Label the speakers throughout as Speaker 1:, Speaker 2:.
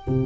Speaker 1: Hello.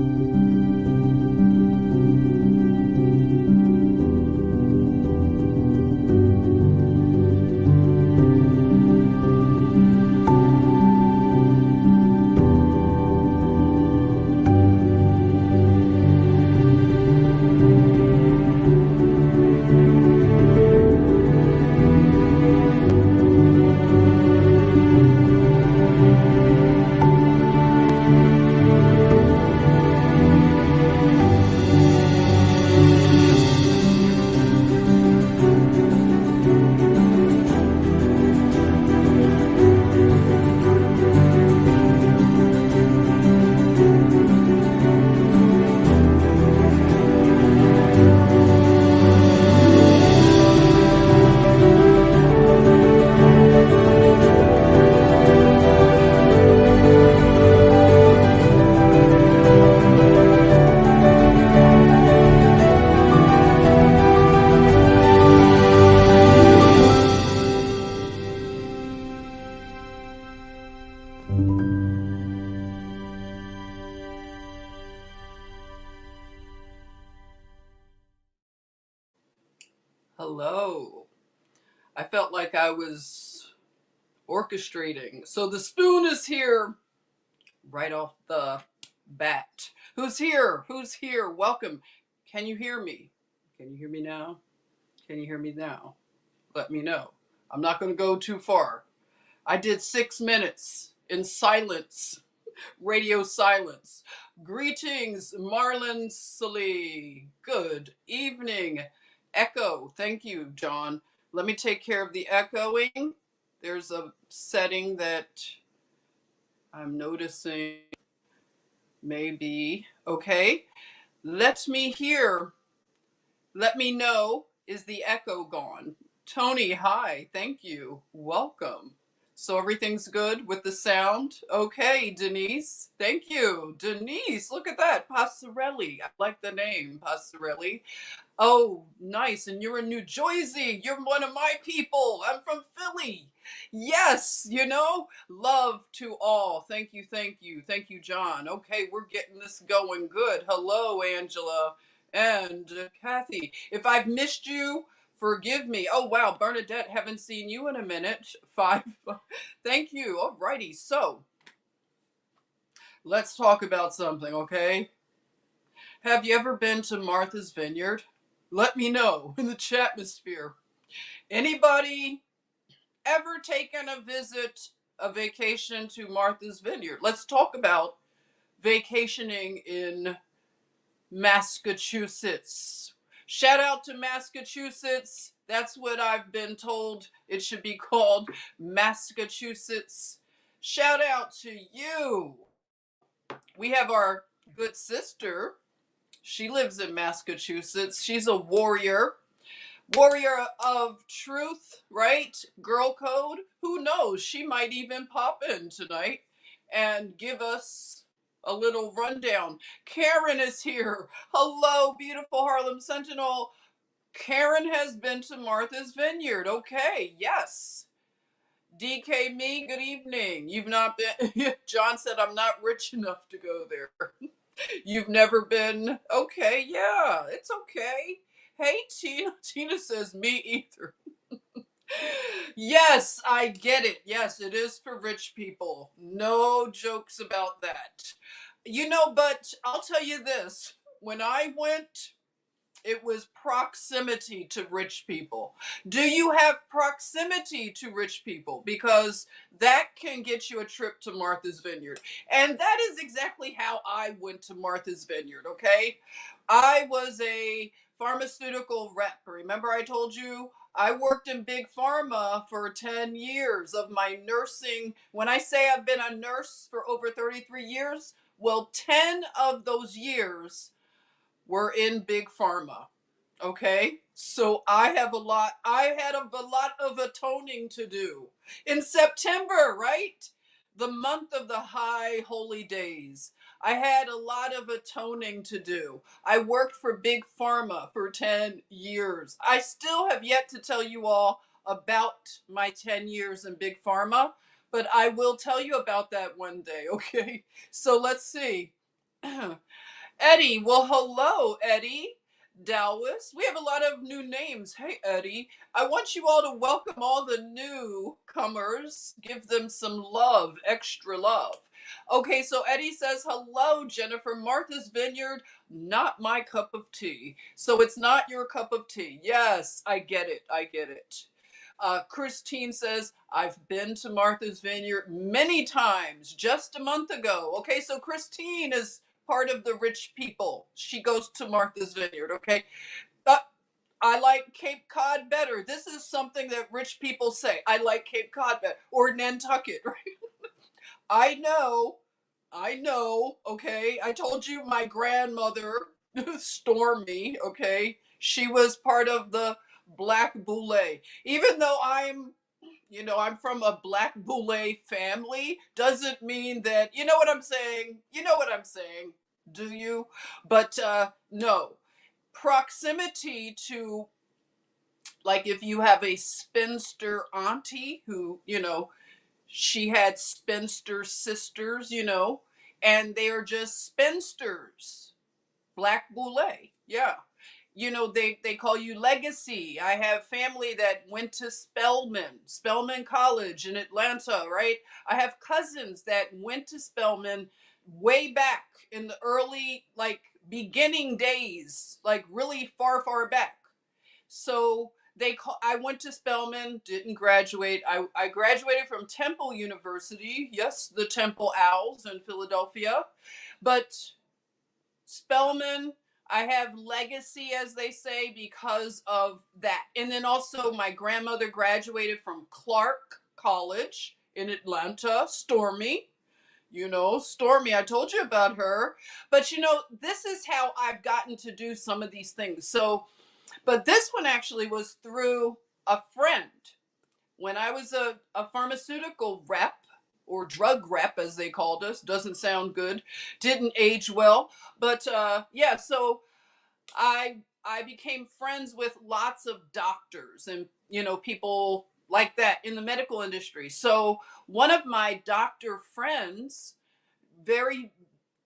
Speaker 1: I felt like I was orchestrating. So the spoon is here right off the bat. Who's here? Who's here? Welcome. Can you hear me? Can you hear me now? Can you hear me now? Let me know. I'm not going to go too far. I did 6 minutes in silence, radio silence. Greetings, Marlon Sully. Good evening. Echo. Thank you, John. Let me take care of the echoing. There's a setting that I'm noticing maybe. Okay. Let me hear. Let me know. Is the echo gone? Tony, hi. Thank you. Welcome. So everything's good with the sound? Okay, Denise. Thank you. Denise, look at that. Passarelli. I like the name, Passarelli. Oh, nice. And you're in New Jersey. You're one of my people. I'm from Philly. Yes, love to all. Thank you, thank you. Thank you, John. Okay, we're getting this going good. Hello, Angela and Kathy. If I've missed you, forgive me. Oh, wow, Bernadette, haven't seen you in a minute. 5. Thank you. Alrighty, so let's talk about something, okay? Have you ever been to Martha's Vineyard? Let me know in the chatmosphere. Anybody ever taken a vacation to Martha's Vineyard? Let's talk about vacationing in Massachusetts. Shout out to Massachusetts. That's what I've been told it should be called, Massachusetts. Shout out to you. We have our good sister. She lives in Massachusetts. She's a warrior of truth, right? Girl code. Who knows? She might even pop in tonight and give us a little rundown. Karen is here. Hello, beautiful Harlem Sentinel. Karen has been to Martha's Vineyard. Okay, yes. DK me, good evening. You've not been. John said I'm not rich enough to go there. You've never been. Okay, yeah, it's okay. Hey, Tina. Tina says me either. Yes, I get it. Yes, it is for rich people. No jokes about that. But I'll tell you this. When I went, it was proximity to rich people. Do you have proximity to rich people? Because that can get you a trip to Martha's Vineyard. And that is exactly how I went to Martha's Vineyard, okay? I was a pharmaceutical rep. Remember I told you I worked in big pharma for 10 years of my nursing. When I say I've been a nurse for over 33 years, well, 10 of those years were in big pharma. Okay, so I had a lot of atoning to do in September, right? The month of the high holy days. I had a lot of atoning to do. I worked for big pharma for 10 years. I still have yet to tell you all about my 10 years in big pharma, but I will tell you about that one day, okay? So let's see. Eddie, well, hello, Eddie. Dallas. We have a lot of new names. Hey, Eddie. I want you all to welcome all the newcomers. Give them some love, extra love. Okay, so Eddie says, hello, Jennifer. Martha's Vineyard, not my cup of tea. So it's not your cup of tea. Yes, I get it. I get it. Christine says, I've been to Martha's Vineyard many times just a month ago. Okay, so Christine is part of the rich people. She goes to Martha's Vineyard, okay? Uh, I like Cape Cod better. This is something that rich people say. I like Cape Cod better. Or Nantucket, right? I know. I know, okay? I told you my grandmother, Stormy, okay? She was part of the Black Boule. Even though I'm from a Black Boule family, doesn't mean that, you know what I'm saying? You know what I'm saying, do you? But no. Proximity to, like, if you have a spinster auntie who, she had spinster sisters, and they are just spinsters. Black Boule. Yeah. They call you legacy. I have family that went to Spelman College in Atlanta, right? I have cousins that went to Spelman way back in the early, like, beginning days, like really far, far back. So I went to Spelman, didn't graduate. I graduated from Temple University. Yes, the Temple Owls in Philadelphia. But Spelman, I have legacy, as they say, because of that. And then also, my grandmother graduated from Clark College in Atlanta, Stormy. Stormy, I told you about her. But this is how I've gotten to do some of these things. So, but this one actually was through a friend. When I was a pharmaceutical rep, or drug rep as they called us, doesn't sound good, didn't age well, but yeah, so I became friends with lots of doctors and people like that in the medical industry. So one of my doctor friends, very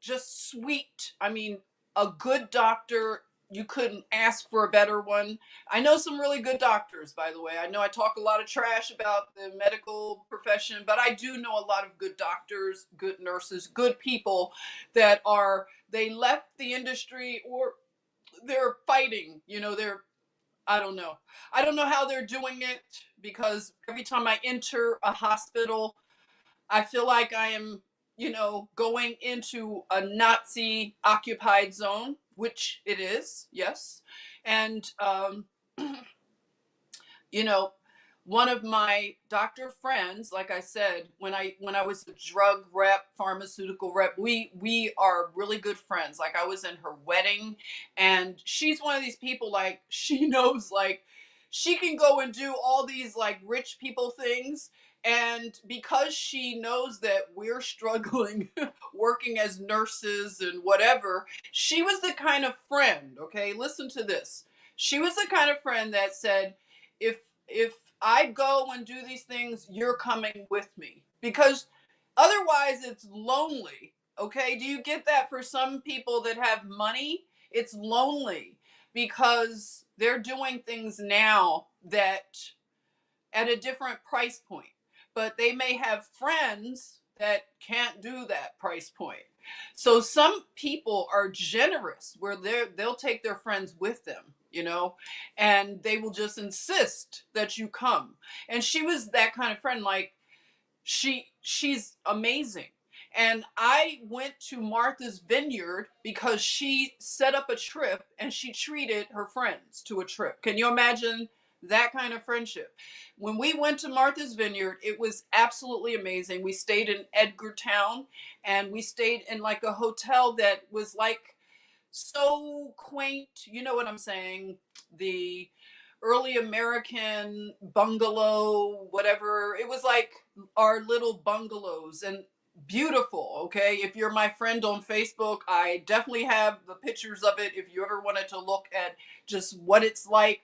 Speaker 1: just sweet. I mean, a good doctor. You couldn't ask for a better one. I know some really good doctors, by the way. I know I talk a lot of trash about the medical profession, but I do know a lot of good doctors, good nurses, good people they left the industry, or they're fighting. I don't know. I don't know how they're doing it, because every time I enter a hospital, I feel like I am, going into a Nazi occupied zone, which it is, yes. And, you know, one of my doctor friends, like I said, when I was a drug rep, pharmaceutical rep, we are really good friends. Like, I was in her wedding, and she's one of these people, like, she knows, like, she can go and do all these, like, rich people things. And because she knows that we're struggling working as nurses and whatever, she was the kind of friend, okay? Listen to this. She was the kind of friend that said, if I go and do these things, you're coming with me. Because otherwise it's lonely. Okay? Do you get that? For some people that have money, it's lonely because they're doing things now that at a different price point. But they may have friends that can't do that price point. So some people are generous where they'll take their friends with them, and they will just insist that you come. And she was that kind of friend. Like, she's amazing. And I went to Martha's Vineyard because she set up a trip and she treated her friends to a trip. Can you imagine that kind of friendship? When we went to Martha's Vineyard, it was absolutely amazing. We stayed in Edgartown, and we stayed in like a hotel that was like so quaint. You know what I'm saying? The early American bungalow, whatever. It was like our little bungalows, and beautiful. Okay. If you're my friend on Facebook, I definitely have the pictures of it. If you ever wanted to look at just what it's like,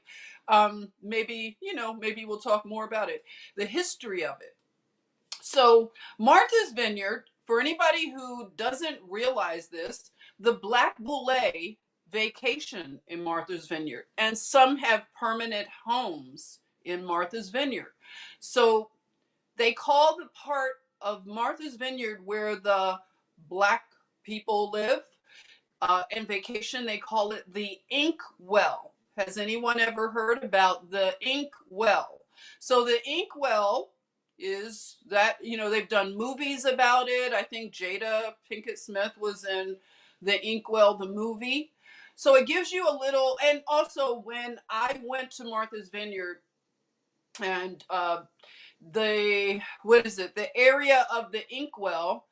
Speaker 1: maybe we'll talk more about it, the history of it. So Martha's Vineyard, for anybody who doesn't realize this, the Black Boule vacation in Martha's Vineyard, and some have permanent homes in Martha's Vineyard. So they call the part of Martha's Vineyard where the Black people live and vacation, they call it the Ink Well. Has anyone ever heard about the Ink Well? So the Ink Well is that, they've done movies about it. I think Jada Pinkett Smith was in the Ink Well, the movie. So it gives you a little, and also when I went to Martha's Vineyard and the area of the Inkwell,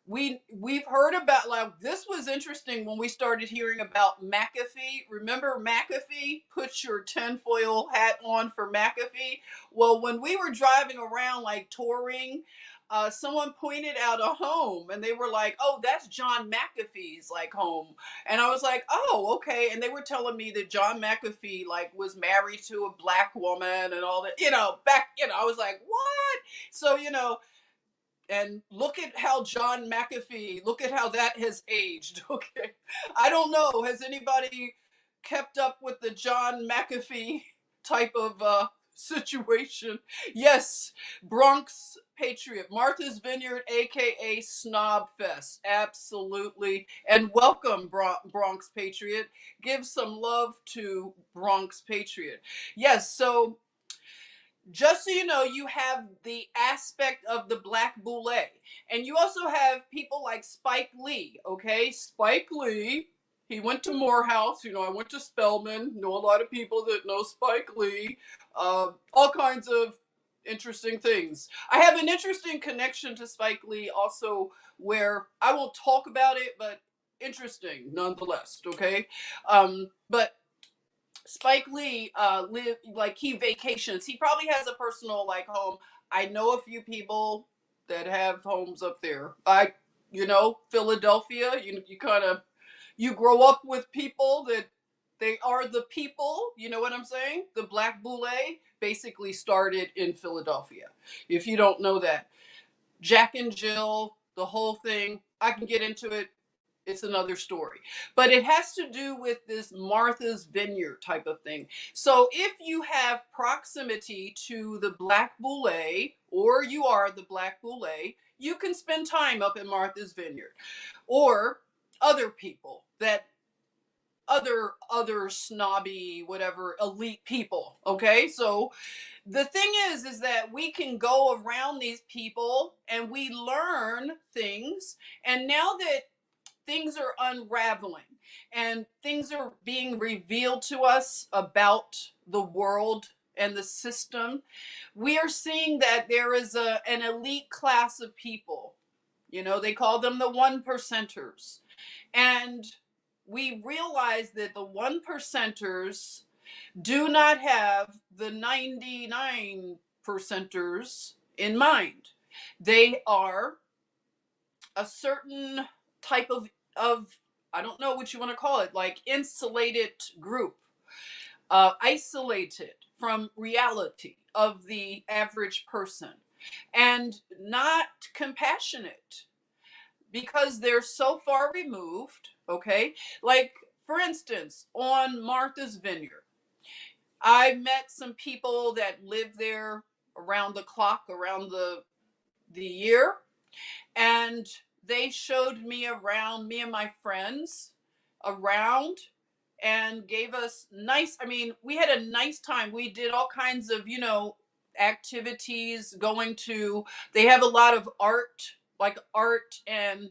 Speaker 1: we've heard about, like, this was interesting when we started hearing about McAfee. Remember McAfee? Put your tinfoil hat on for McAfee. Well, when we were driving around, like touring, someone pointed out a home and they were like, "Oh, that's John McAfee's like home." And I was like, "Oh, okay." And they were telling me that John McAfee like was married to a Black woman and all that, I was like, "What?" So, and look at how John McAfee, look at how that has aged. Okay. I don't know. Has anybody kept up with the John McAfee type of situation? Yes, Bronx Patriot, Martha's Vineyard, aka Snob Fest. Absolutely. And welcome, Bronx Patriot. Give some love to Bronx Patriot. Yes, so just so you know, you have the aspect of the Black Boule. And you also have people like Spike Lee, okay? Spike Lee, he went to Morehouse. I went to Spelman. Know a lot of people that know Spike Lee. All kinds of interesting things. I have an interesting connection to Spike Lee also, where I won't talk about it, but interesting nonetheless, okay? But Spike Lee live, like, he vacations. He probably has a personal like home. I know a few people that have homes up there. Philadelphia, you kind of, you grow up with people that they are the people, you know what I'm saying? The Black Boule basically started in Philadelphia. If you don't know that. Jack and Jill, the whole thing, I can get into it. It's another story. But it has to do with this Martha's Vineyard type of thing. So if you have proximity to the Black Boule, or you are the Black Boule, you can spend time up in Martha's Vineyard. Or other people that other snobby, whatever, elite people. Okay, so the thing is that we can go around these people and we learn things. And now that things are unraveling and things are being revealed to us about the world and the system, we are seeing that there is an elite class of people. They call them the one percenters. And we realize that the one percenters do not have the 99 percenters in mind. They are a certain type of I don't know what you want to call it, like insulated group, isolated from reality of the average person, and not compassionate because they're so far removed. Okay, like for instance, on Martha's Vineyard, I met some people that live there around the clock, around the year, and they showed me around, me and my friends around, and gave us we had a nice time. We did all kinds of, activities, they have a lot of art, like art and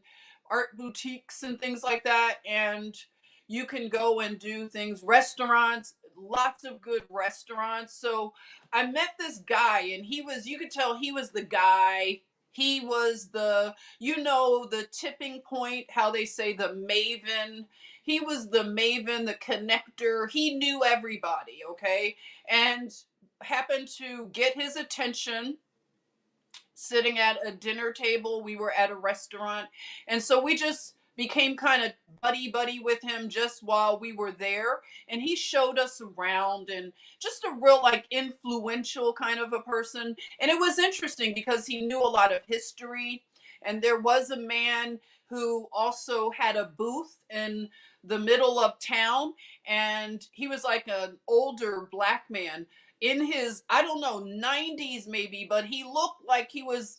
Speaker 1: art boutiques and things like that. And you can go and do things, restaurants, lots of good restaurants. So I met this guy, and you could tell he was the guy. He was the tipping point, how they say the maven. He was the maven, the connector. He knew everybody, okay? And happened to get his attention sitting at a dinner table. We were at a restaurant. And so we just became kind of buddy with him just while we were there. And he showed us around, and just a real like influential kind of a person. And it was interesting because he knew a lot of history. And there was a man who also had a booth in the middle of town, and he was like an older black man in his, I don't know, 90s maybe, but he looked like he was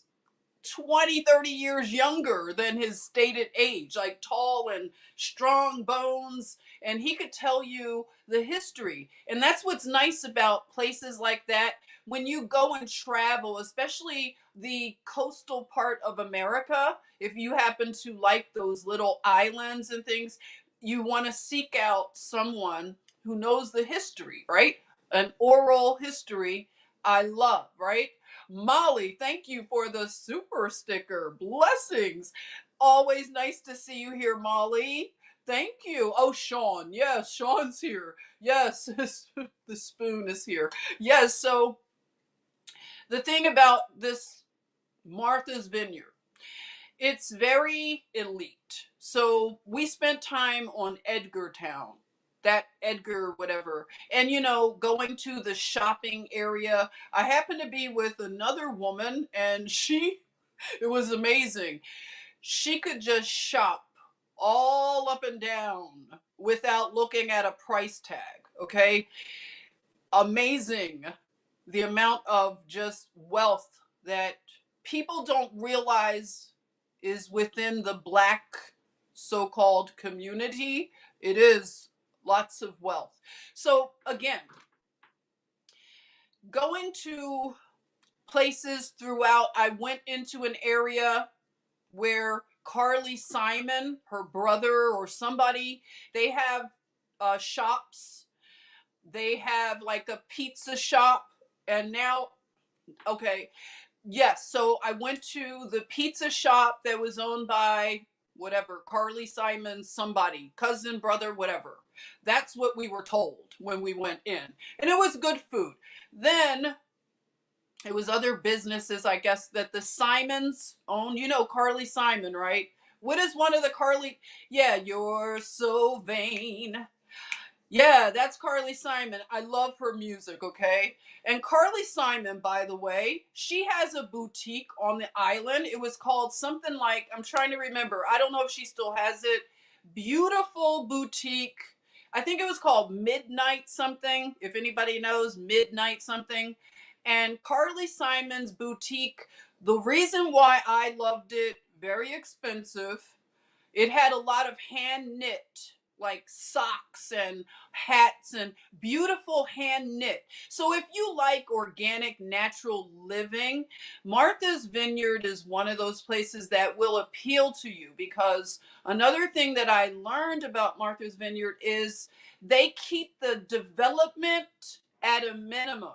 Speaker 1: 20, 30 years younger than his stated age, like tall and strong bones. And he could tell you the history. And that's what's nice about places like that. When you go and travel, especially the coastal part of America, if you happen to like those little islands and things, you want to seek out someone who knows the history, right? An oral history I love, right? Molly, thank you for the super sticker. Blessings. Always nice to see you here, Molly. Thank you. Oh, Sean. Yes, Sean's here. Yes, the spoon is here. Yes, so the thing about this Martha's Vineyard, it's very elite. So we spent time on Edgartown, that Edgar, whatever. And, going to the shopping area. I happened to be with another woman, and it was amazing. She could just shop all up and down without looking at a price tag. Okay. Amazing the amount of just wealth that people don't realize is within the black so-called community. It is lots of wealth. So again, going to places throughout, I went into an area where Carly Simon, her brother or somebody, they have shops. They have like a pizza shop. And now, okay, yes. So I went to the pizza shop that was owned by whatever, Carly Simon, somebody, cousin, brother, whatever. That's what we were told when we went in. And it was good food. Then it was other businesses, I guess, that the Simons own. You know Carly Simon, right? What is one of the Carly? Yeah, you're so vain. Yeah, that's Carly Simon. I love her music, okay? And Carly Simon, by the way, she has a boutique on the island. It was called something like, I'm trying to remember. I don't know if she still has it. Beautiful boutique. I think it was called Midnight something, if anybody knows Midnight something. And Carly Simon's boutique, the reason why I loved it, very expensive. It had a lot of hand knit, like socks and hats and beautiful hand knit. So if you like organic, natural living, Martha's Vineyard is one of those places that will appeal to you, because another thing that I learned about Martha's Vineyard is they keep the development at a minimum.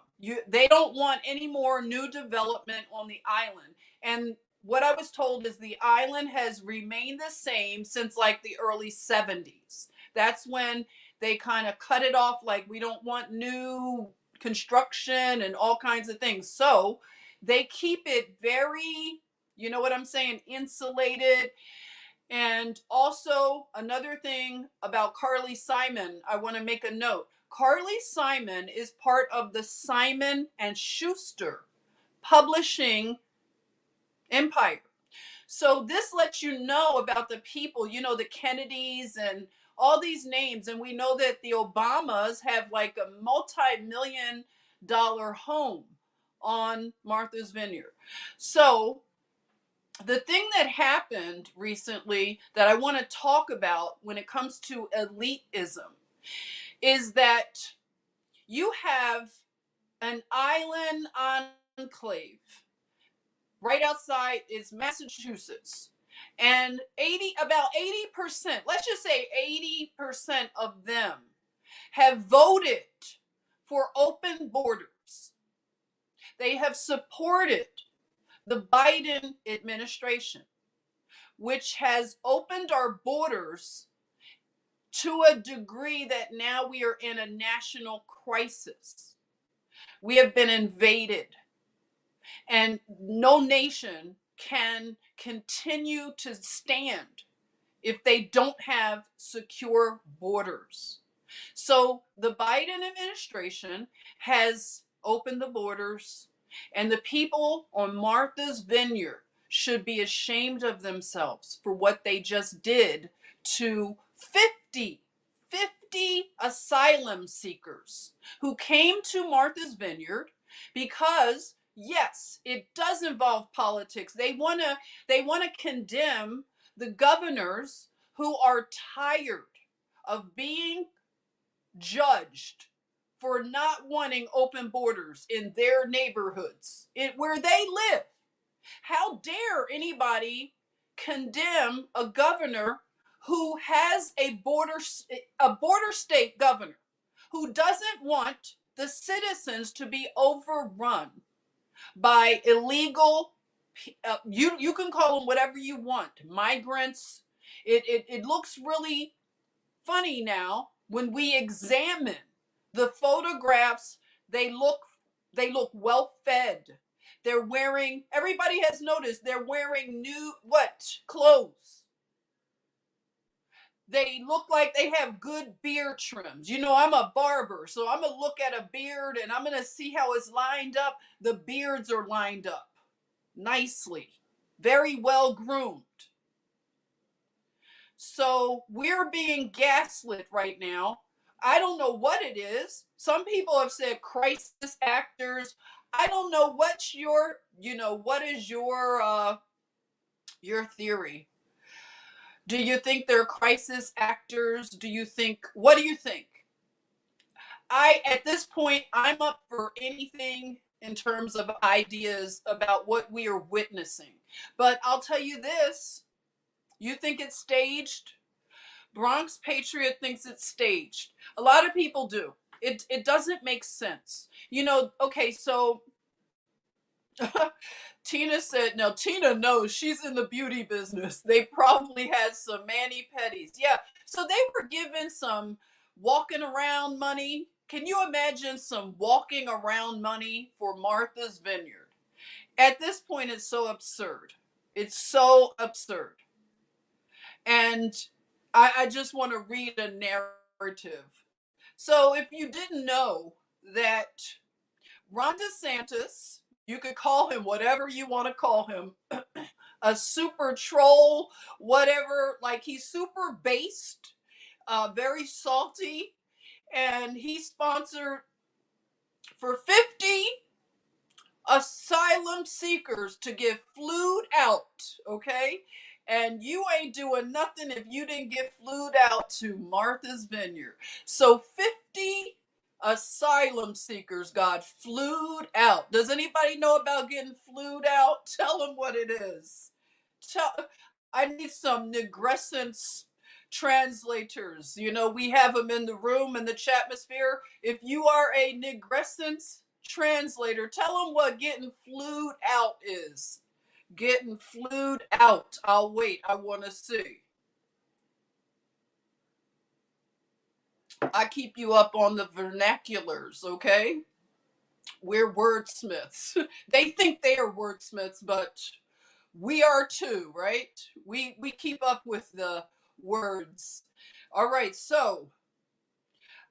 Speaker 1: They don't want any more new development on the island. And what I was told is the island has remained the same since like the early 70s. That's when they kind of cut it off, like we don't want new construction and all kinds of things. So they keep it very, you know what I'm saying, insulated. And also another thing about Carly Simon, I want to make a note. Carly Simon is part of the Simon and Schuster publishing empire. So this lets you know about the people, the Kennedys and all these names. And we know that the Obamas have like a multi-million-dollar home on Martha's Vineyard. So the thing that happened recently that I want to talk about when it comes to elitism is that you have an island enclave right outside is Massachusetts. And about 80%, let's just say 80% of them have voted for open borders. They have supported the Biden administration, which has opened our borders to a degree that now we are in a national crisis. We have been invaded. And no nation can continue to stand if they don't have secure borders. So the Biden administration has opened the borders, and the people on Martha's Vineyard, should be ashamed of themselves for what they just did to 50 asylum seekers who came to Martha's Vineyard because yes, it does involve politics. They want to condemn the governors who are tired of being judged for not wanting open borders in their neighborhoods, where they live. How dare anybody condemn a governor who has a border state governor who doesn't want the citizens to be overrun by illegal, you can call them whatever you want, migrants. It looks really funny now when we examine the photographs. They look well fed. They're wearing, everybody has noticed, they're wearing new what clothes. They look like they have good beard trims. I'm a barber, so I'm gonna look at a beard and I'm gonna see how it's lined up. The beards are lined up nicely, very well groomed. So we're being gaslit right now. I don't know what it is. Some people have said crisis actors. I don't know what is your theory? Do you think they're crisis actors? What do you think? At this point, I'm up for anything in terms of ideas about what we are witnessing. But I'll tell you this, you think it's staged? Bronx Patriot thinks it's staged. A lot of people do. It doesn't make sense. Okay, so Tina said, now Tina knows she's in the beauty business. They probably had some mani-pedis. Yeah, so they were given some walking around money. Can you imagine some walking around money for Martha's Vineyard? At this point, it's so absurd. It's so absurd. And I just want to read a narrative. So if you didn't know that Ron DeSantis, you could call him whatever you want to call him, a super troll, whatever, like he's super based, very salty, and he sponsored for 50 asylum seekers to get flued out, okay? And you ain't doing nothing if you didn't get flued out to Martha's Vineyard. So 50 asylum seekers got flued out. Does anybody know about getting flued out? Tell them what it is. I need some negrescence translators. We have them in the room, in the chatmosphere. If you are a negrescence translator, tell them what getting flued out is. Getting flued out. I'll wait. I want to see. I keep you up on the vernaculars, okay? We're wordsmiths. They think they are wordsmiths, but we are too, right? We keep up with the words. All right, so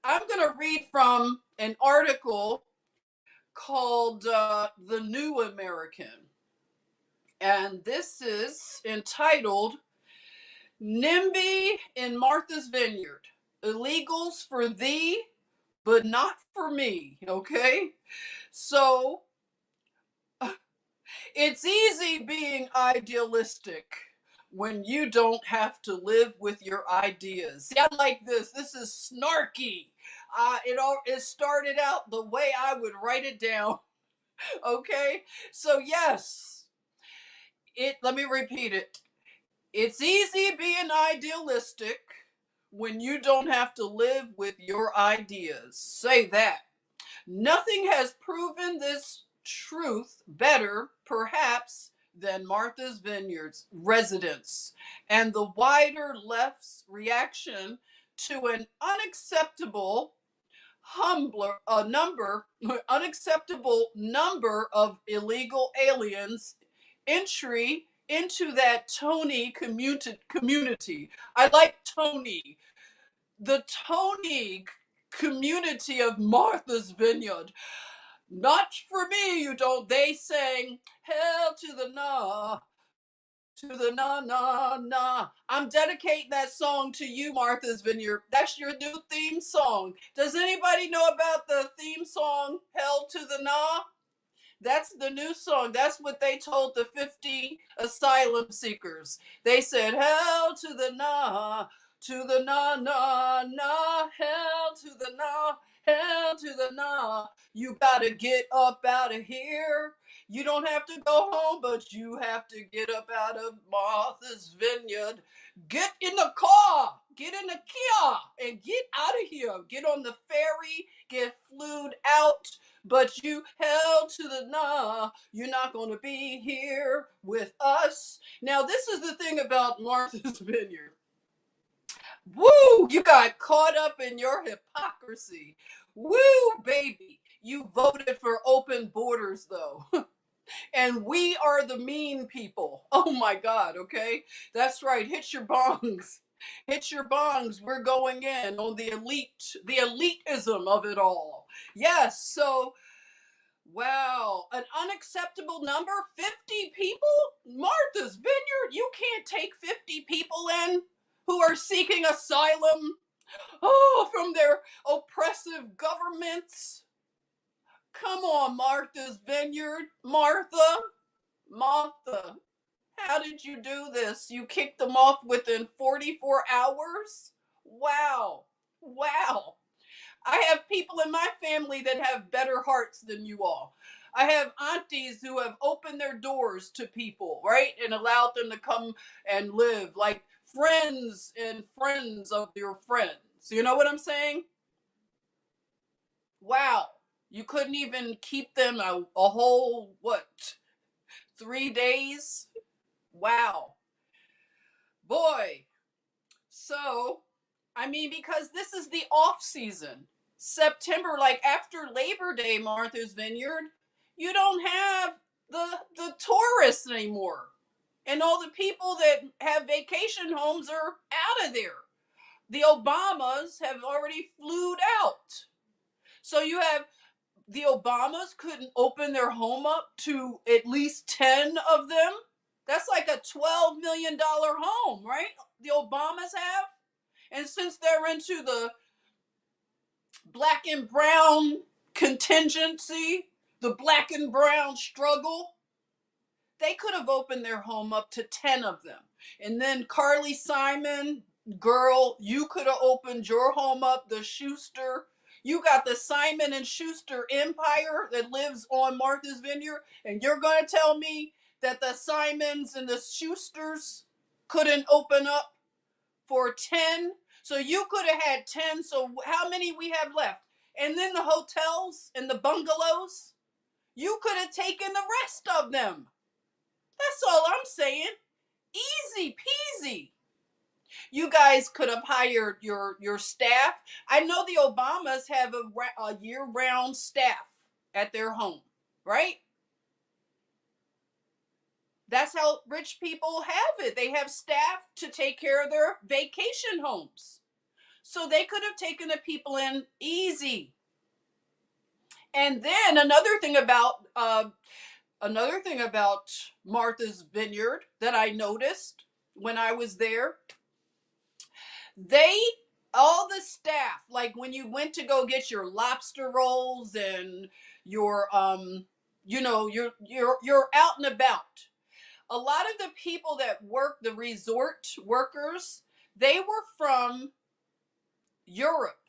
Speaker 1: I'm going to read from an article called The New American. And this is entitled NIMBY in Martha's Vineyard. Illegals for thee, but not for me. Okay? So it's easy being idealistic when you don't have to live with your ideas. See, I like this. This is snarky. It started out the way I would write it down. Okay? So yes. Let me repeat it. It's easy being idealistic when you don't have to live with your ideas. Say that. Nothing has proven this truth better, perhaps, than Martha's Vineyard's residents and the wider left's reaction to an unacceptable number of illegal aliens entry into that Tony community. I like Tony. The Tony community of Martha's Vineyard. Not for me, you don't. They sang, hell to the nah. to the na na na. I'm dedicating that song to you, Martha's Vineyard. That's your new theme song. Does anybody know about the theme song, Hell to the Na? That's the new song. That's what they told the 50 asylum seekers. They said, hell to the na, na, na, hell to the na, hell to the na. You gotta get up out of here. You don't have to go home, but you have to get up out of Martha's Vineyard. Get in the car, get in the Kia, and get out of here. Get on the ferry, get flued out, but you held to the nah. You're not going to be here with us. Now, this is the thing about Martha's Vineyard. Woo! You got caught up in your hypocrisy. Woo, baby. You voted for open borders, though. And we are the mean people. Oh my God, okay? That's right. Hit your bongs. Hit your bongs. We're going in on the elitism of it all. Yes, so wow, an unacceptable number, 50 people? Martha's Vineyard, you can't take 50 people in who are seeking asylum, from their oppressive governments. Come on, Martha's Vineyard. Martha, how did you do this? You kicked them off within 44 hours? Wow. Wow. I have people in my family that have better hearts than you all. I have aunties who have opened their doors to people, right? And allowed them to come and live, like friends and friends of your friends. You know what I'm saying? Wow. You couldn't even keep them a whole, what, 3 days? Wow. Boy. So, I mean, because this is the off season. September, like after Labor Day, Martha's Vineyard, you don't have the tourists anymore. And all the people that have vacation homes are out of there. The Obamas have already flued out. So you have the Obamas couldn't open their home up to at least 10 of them. That's like a $12 million home, right? The Obamas have. And since they're into the black and brown contingency, the black and brown struggle, they could have opened their home up to 10 of them. And then Carly Simon, girl, you could have opened your home up, the Schuster. You got the Simon and Schuster empire that lives on Martha's Vineyard, and you're going to tell me that the Simons and the Schusters couldn't open up for 10? So you could have had 10. So how many we have left? And then the hotels and the bungalows, you could have taken the rest of them. That's all I'm saying. Easy peasy. You guys could have hired your staff. I know the Obamas have a year-round staff at their home, right? That's how rich people have it. They have staff to take care of their vacation homes. So they could have taken the people in easy. And then another thing about Martha's Vineyard that I noticed when I was there, they all the staff, like when you went to go get your lobster rolls and your you're out and about. A lot of the people that work, the resort workers, they were from Europe,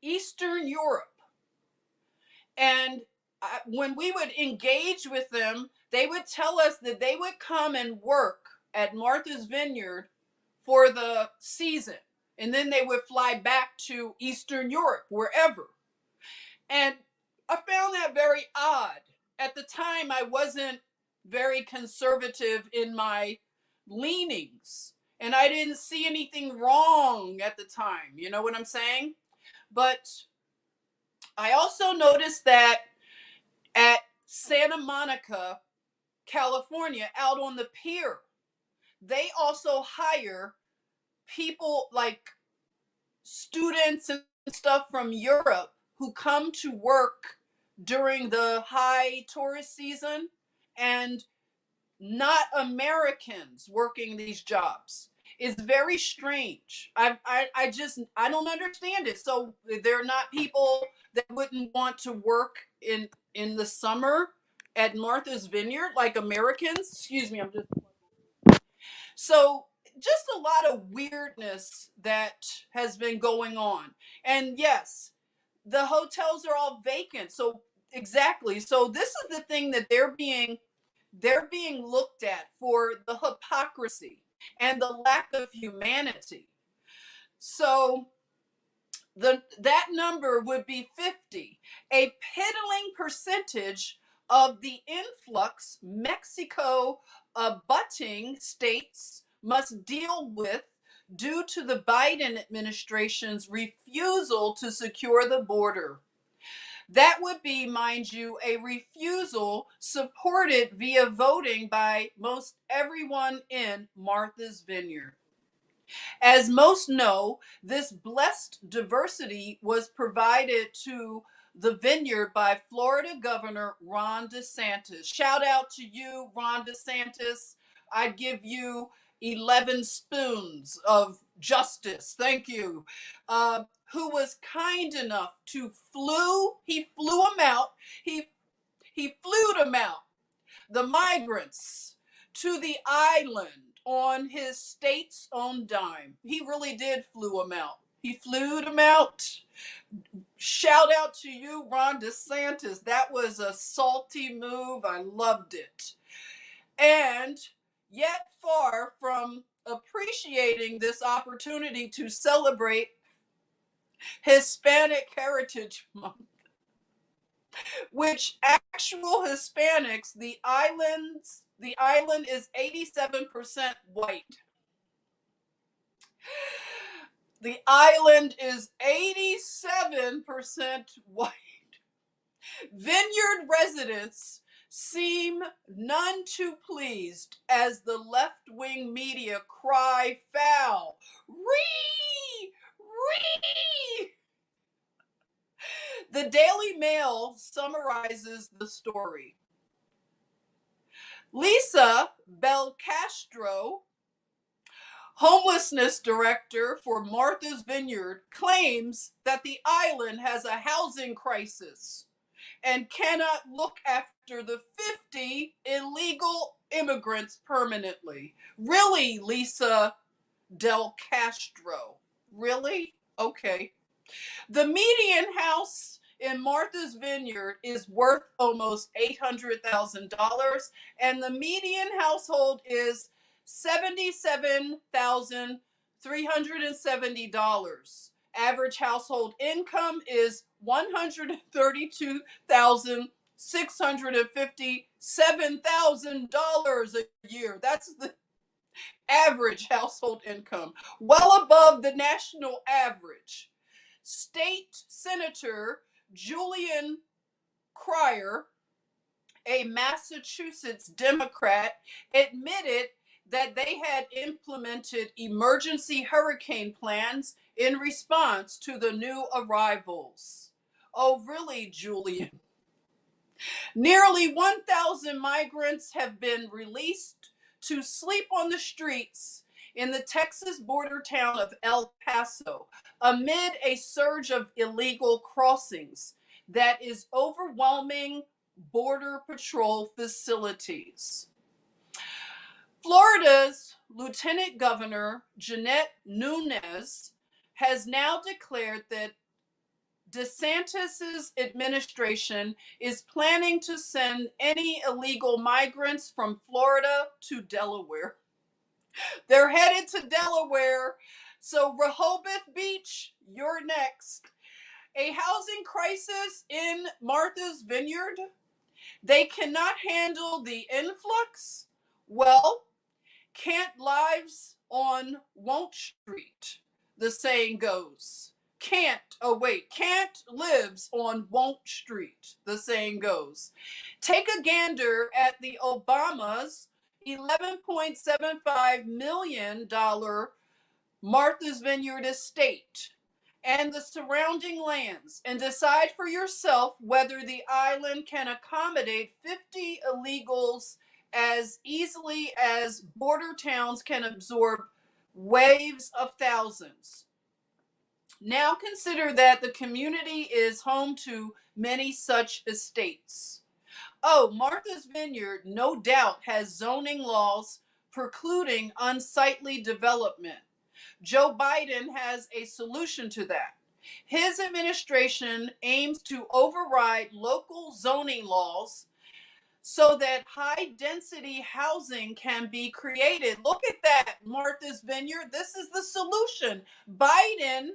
Speaker 1: Eastern Europe. And when we would engage with them, they would tell us that they would come and work at Martha's Vineyard for the season. And then they would fly back to Eastern Europe, wherever. And I found that very odd. At the time, I wasn't very conservative in my leanings. And I didn't see anything wrong at the time. You know what I'm saying? But I also noticed that at Santa Monica, California, out on the pier, they also hire people like students and stuff from Europe who come to work during the high tourist season, and not Americans working these jobs. It's very strange. I don't understand it. So they're not people that wouldn't want to work in the summer at Martha's Vineyard like Americans. Excuse me, I'm just so just a lot of weirdness that has been going on. And yes, the hotels are all vacant. So exactly. So this is the thing that they're being looked at for the hypocrisy and the lack of humanity. So that number would be 50, a piddling percentage of the influx Mexico abutting states must deal with due to the Biden administration's refusal to secure the border. That would be, mind you, a refusal supported via voting by most everyone in Martha's Vineyard. As most know, this blessed diversity was provided to the vineyard by Florida Governor Ron DeSantis. Shout out to you, Ron DeSantis. I'd give you 11 spoons of justice. Thank you. Who was kind enough to he flew them out. He flew them out, the migrants, to the island on his state's own dime. He really did flew them out. He flew them out. Shout out to you, Ron DeSantis. That was a salty move. I loved it. And yet, far from appreciating this opportunity to celebrate Hispanic Heritage Month, which actual Hispanics, the island is 87% white. The island is 87% white. Vineyard residents seem none too pleased as the left-wing media cry foul. Ree! Ree! The Daily Mail summarizes the story. Lisa Belcastro, homelessness director for Martha's Vineyard, claims that the island has a housing crisis and cannot look after the 50 illegal immigrants permanently. Really, Lisa Del Castro? Really? Okay. The median house in Martha's Vineyard is worth almost $800,000, and the median household is $77,370. Average household income is $132,657 a year. That's the average household income, well above the national average. State Senator Julian Cryer, a Massachusetts Democrat, admitted that they had implemented emergency hurricane plans in response to the new arrivals. Oh, really, Julian? Nearly 1,000 migrants have been released to sleep on the streets in the Texas border town of El Paso amid a surge of illegal crossings that is overwhelming Border Patrol facilities. Florida's Lieutenant Governor Jeanette Nunes has now declared that DeSantis' administration is planning to send any illegal migrants from Florida to Delaware. They're headed to Delaware. So, Rehoboth Beach, you're next. A housing crisis in Martha's Vineyard. They cannot handle the influx. Well, can't lives on Won't Street, the saying goes. Can't lives on Won't Street, the saying goes. Take a gander at the Obamas' $11.75 million Martha's Vineyard estate and the surrounding lands and decide for yourself whether the island can accommodate 50 illegals as easily as border towns can absorb waves of thousands. Now consider that the community is home to many such estates. Oh, Martha's Vineyard, no doubt, has zoning laws precluding unsightly development. Joe Biden has a solution to that. His administration aims to override local zoning laws so that high density housing can be created. Look at that, Martha's Vineyard. This is the solution. Biden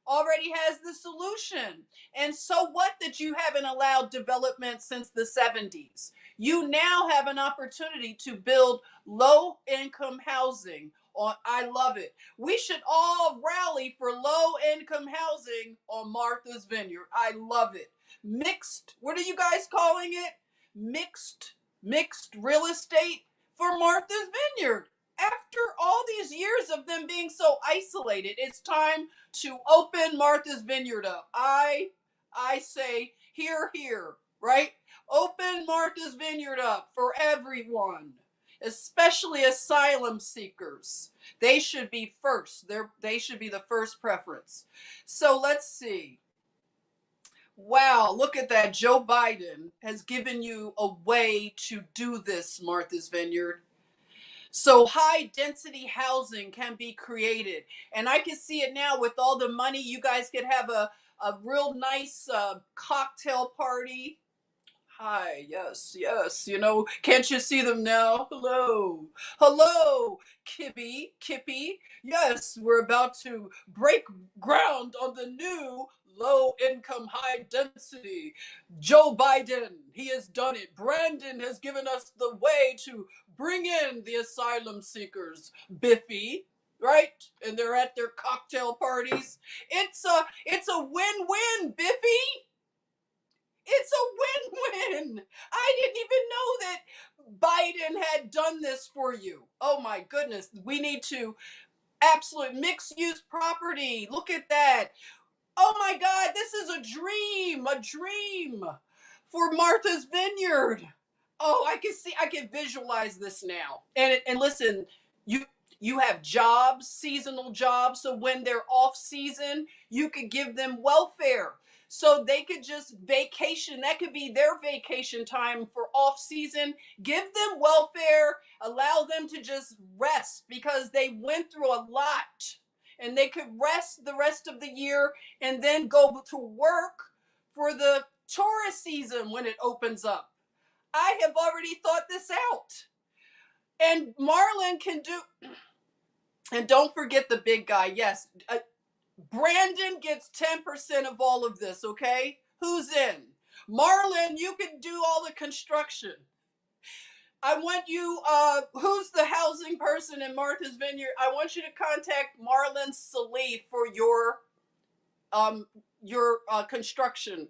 Speaker 1: already has the solution. And so what that you haven't allowed development since the 70s? You now have an opportunity to build low income housing. I love it. We should all rally for low income housing on Martha's Vineyard. I love it. Mixed, what are you guys calling it? Mixed real estate for Martha's Vineyard. After all these years of them being so isolated, it's time to open Martha's Vineyard up. I say here, right? Open Martha's Vineyard up for everyone, especially asylum seekers. They should be first. They should be the first preference. So let's see. Wow, look at that. Joe Biden has given you a way to do this, Martha's Vineyard. So high density housing can be created. And I can see it now with all the money. You guys could have a real nice cocktail party. Hi, yes, yes. Can't you see them now? Hello, Kippy. Yes, we're about to break ground on the new low income, high density. Joe Biden, he has done it. Brandon has given us the way to bring in the asylum seekers. Biffy, right? And they're at their cocktail parties. It's a win-win, Biffy. It's a win-win. I didn't even know that Biden had done this for you. Oh my goodness. We need to absolute mixed use property. Look at that. Oh my God, this is a dream for Martha's Vineyard. Oh, I can visualize this now. And listen, you have jobs, seasonal jobs, so when they're off season, you could give them welfare. So they could just vacation. That could be their vacation time for off season. Give them welfare, allow them to just rest because they went through a lot. And they could rest the rest of the year and then go to work for the tourist season when it opens up. I have already thought this out. And Marlon can do, and don't forget the big guy. Yes, Brandon gets 10% of all of this, okay? Who's in? Marlon, you can do all the construction. I want you, who's the housing person in Martha's Vineyard? I want you to contact Marlon Salih for your construction,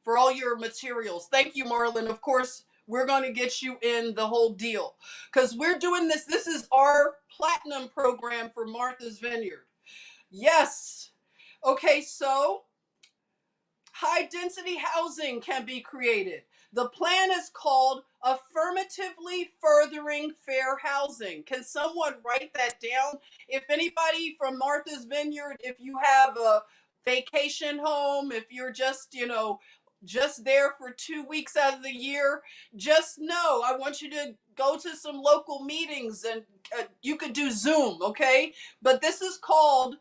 Speaker 1: for all your materials. Thank you, Marlon. Of course, we're going to get you in the whole deal because we're doing this. This is our platinum program for Martha's Vineyard. Yes. Okay, so high density housing can be created. The plan is called Affirmatively Furthering Fair Housing. Can someone write that down? If anybody from Martha's Vineyard, if you have a vacation home, if you're just there for 2 weeks out of the year, just know I want you to go to some local meetings and you could do Zoom, okay? But this is called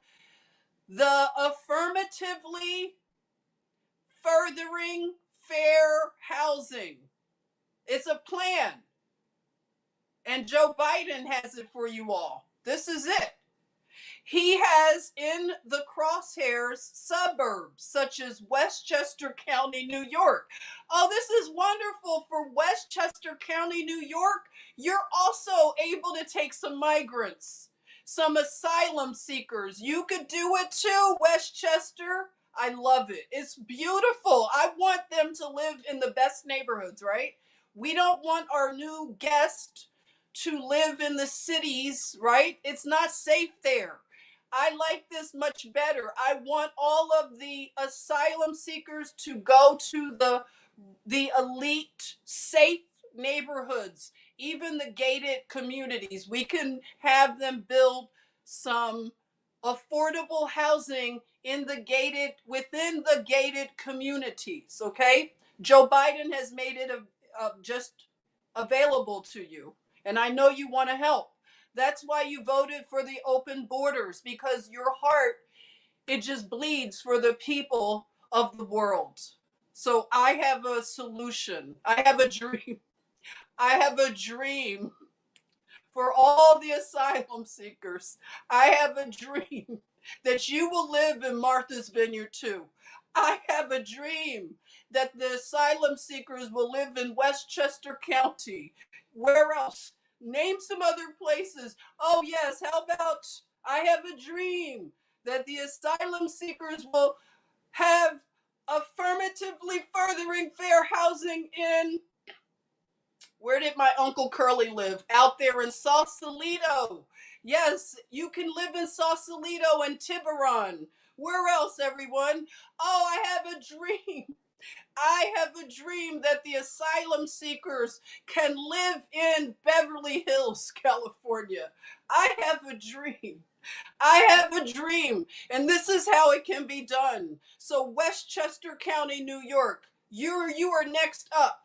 Speaker 1: the Affirmatively Furthering Fair Housing. It's a plan. And Joe Biden has it for you all. This is it. He has in the crosshairs suburbs such as Westchester County, New York. Oh, this is wonderful for Westchester County, New York. You're also able to take some migrants, some asylum seekers. You could do it too, Westchester. I love it. It's beautiful. I want them to live in the best neighborhoods, right? We don't want our new guests to live in the cities, right? It's not safe there. I like this much better. I want all of the asylum seekers to go to the elite, safe neighborhoods even the gated communities. We can have them build some affordable housing within the gated communities. Okay, Joe Biden has made it just available to you, and I know you want to help. That's why you voted for the open borders, because your heart, it just bleeds for the people of the world. So I have a solution. I have a dream. I have a dream for all the asylum seekers. I have a dream that you will live in Martha's Vineyard too. I have a dream that the asylum seekers will live in Westchester County. Where else? Name some other places. Oh, yes. How about I have a dream that the asylum seekers will have affirmatively furthering fair housing in, where did my Uncle Curly live? Out there in Sausalito. Yes, you can live in Sausalito and Tiburon. Where else, everyone? Oh, I have a dream. I have a dream that the asylum seekers can live in Beverly Hills, California. I have a dream. I have a dream, and this is how it can be done. So, Westchester County, New York, you are next up.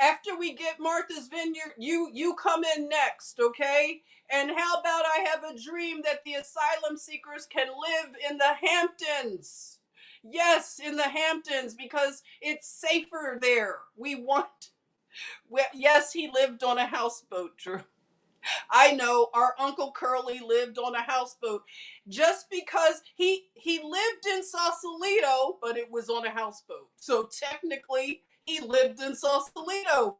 Speaker 1: After we get Martha's Vineyard, you come in next, okay? And how about I have a dream that the asylum seekers can live in the Hamptons? Yes, in the Hamptons, because it's safer there. Yes, he lived on a houseboat, Drew. I know our Uncle Curly lived on a houseboat, just because he lived in Sausalito, but it was on a houseboat. So technically, he lived in Sausalito.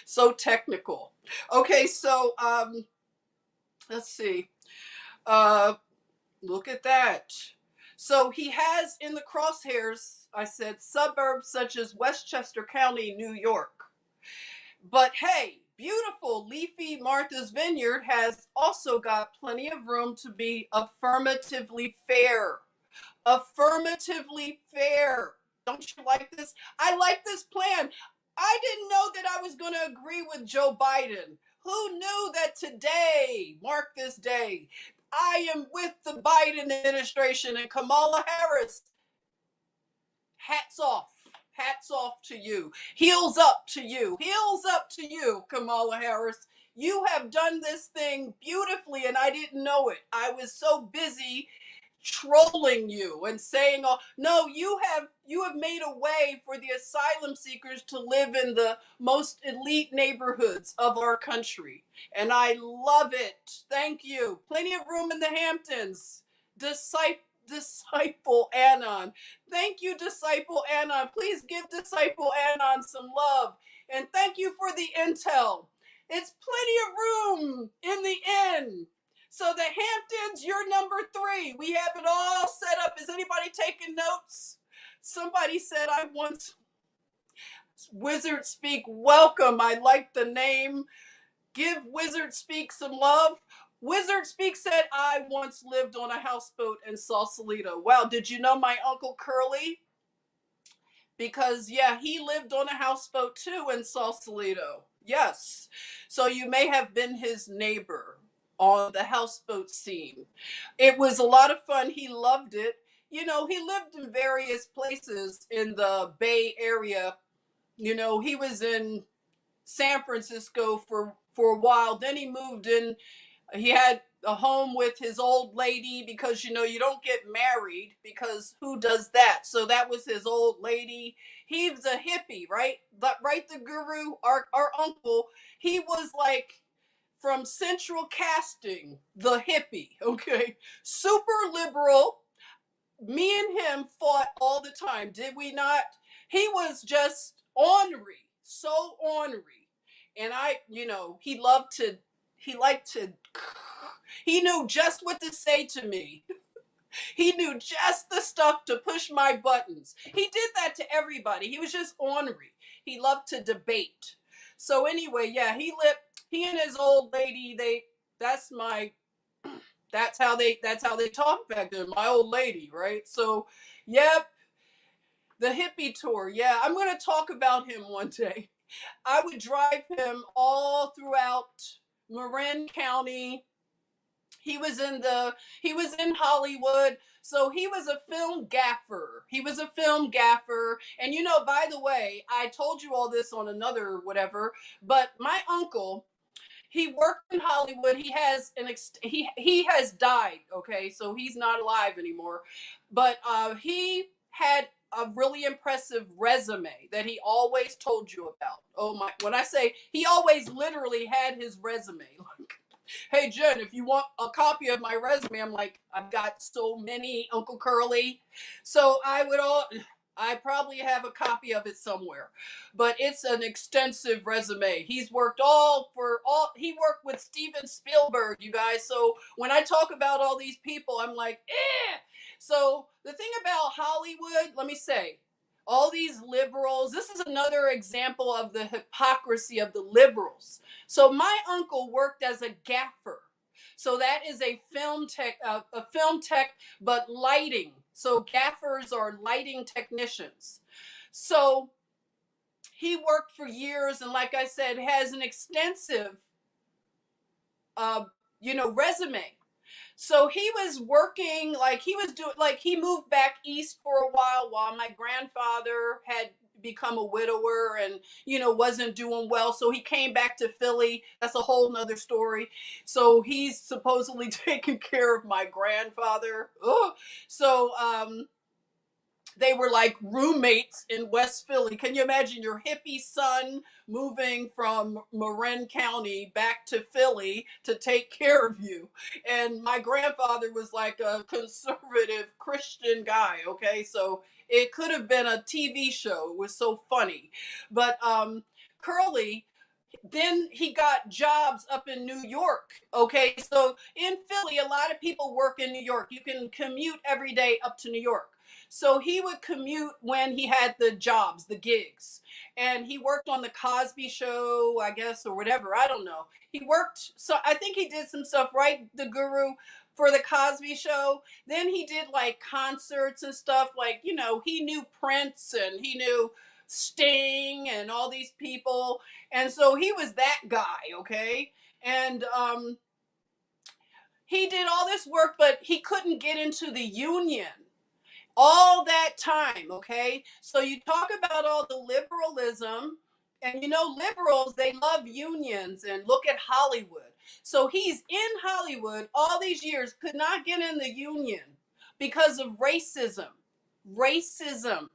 Speaker 1: So technical. Okay, so let's see. Uh, Look at that. So he has in the crosshairs, I said, suburbs such as Westchester County, New York. But hey, beautiful, leafy Martha's Vineyard has also got plenty of room to be affirmatively fair. Affirmatively fair. Don't you like this? I like this plan. I didn't know that I was going to agree with Joe Biden. Who knew that today, mark this day, I am with the Biden administration and Kamala Harris. Hats off. Hats off to you. Heels up to you. Heels up to you, Kamala Harris. You have done this thing beautifully, and I didn't know it. I was so busy trolling you and saying, oh no, you have made a way for the asylum seekers to live in the most elite neighborhoods of our country, and I love it. Thank you. Plenty of room in the Hamptons. Disciple Anon. Thank you, Disciple Anon. Please give Disciple Anon some love, and thank you for the intel. It's plenty of room in the inn. So the Hamptons, you're number 3. We have it all set up. Is anybody taking notes? Somebody said I once, Wizard Speak, welcome. I like the name. Give Wizard Speak some love. Wizard Speak said I once lived on a houseboat in Sausalito. Wow, did you know my Uncle Curly? Because yeah, he lived on a houseboat too in Sausalito. Yes. So you may have been his neighbor on the houseboat scene. It was a lot of fun. He loved it. You know, he lived in various places in the Bay Area. You know, he was in San Francisco for a while. Then he moved in. He had a home with his old lady, because you know you don't get married, because who does that? So that was his old lady. He was a hippie, right? But right, the guru, our uncle, he was like from Central Casting, the hippie, okay? Super liberal. Me and him fought all the time, did we not? He was just ornery, so ornery. And he liked to, he knew just what to say to me. He knew just the stuff to push my buttons. He did that to everybody. He was just ornery. He loved to debate. So anyway, yeah, he and his old lady, that's my that's how they talked back then. My old lady, right? So, yep, the hippie tour. Yeah, I'm going to talk about him one day. I would drive him all throughout Marin County. He was in Hollywood. So he was a film gaffer. He was a film gaffer. And by the way, I told you all this on another whatever, but my uncle, he worked in Hollywood. He has died, okay? So he's not alive anymore. But he had a really impressive resume that he always told you about. Oh my, when I say he always literally had his resume. Hey Jen, if you want a copy of my resume, I'm like, I've got so many, Uncle Curly. So I probably have a copy of it somewhere, but it's an extensive resume. He worked with Steven Spielberg, you guys. So when I talk about all these people, I'm like, eh. So the thing about Hollywood, let me say, all these liberals, this is another example of the hypocrisy of the liberals. So my uncle worked as a gaffer. So that is a film tech, but lighting. So gaffers are lighting technicians. So he worked for years, and like I said, has an extensive, resume. So he was working, like he was doing, like he moved back east for a while my grandfather had become a widower and, wasn't doing well. So he came back to Philly. That's a whole nother story. So he's supposedly taking care of my grandfather. Ugh. So, they were like roommates in West Philly. Can you imagine your hippie son moving from Marin County back to Philly to take care of you? And my grandfather was like a conservative Christian guy, okay? So it could have been a TV show. It was so funny. But Curly, then he got jobs up in New York. Okay, so in Philly, a lot of people work in New York. You can commute every day up to New York. So he would commute when he had the jobs, the gigs. And he worked on the Cosby Show, I guess, or whatever. I don't know. He worked, so I think he did some stuff, right, the guru, for the Cosby Show. Then he did like concerts and stuff. Like, he knew Prince and he knew Sting and all these people. And so he was that guy, okay? And he did all this work, but he couldn't get into the union all that time, okay? So you talk about all the liberalism, and liberals, they love unions, and look at Hollywood. So he's in Hollywood all these years, could not get in the union because of racism. Racism.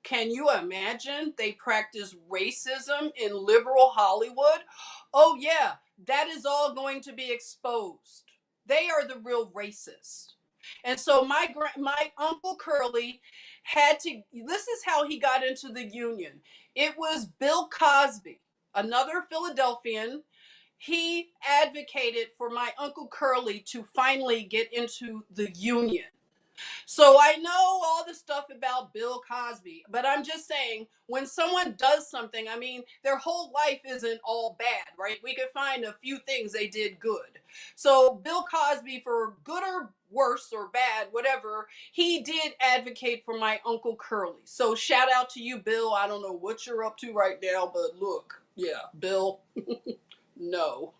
Speaker 1: Can you imagine they practice racism in liberal Hollywood? Oh, yeah, that is all going to be exposed. They are the real racists. And so my Uncle Curly had to, this is how he got into the union. It was Bill Cosby, another Philadelphian. He advocated for my Uncle Curly to finally get into the union. So I know all the stuff about Bill Cosby, but I'm just saying, when someone does something, I mean, their whole life isn't all bad, right? We could find a few things they did good. So Bill Cosby, for good or worse or bad, whatever, he did advocate for my Uncle Curly. So shout out to you, Bill. I don't know what you're up to right now, but look, yeah, Bill. No.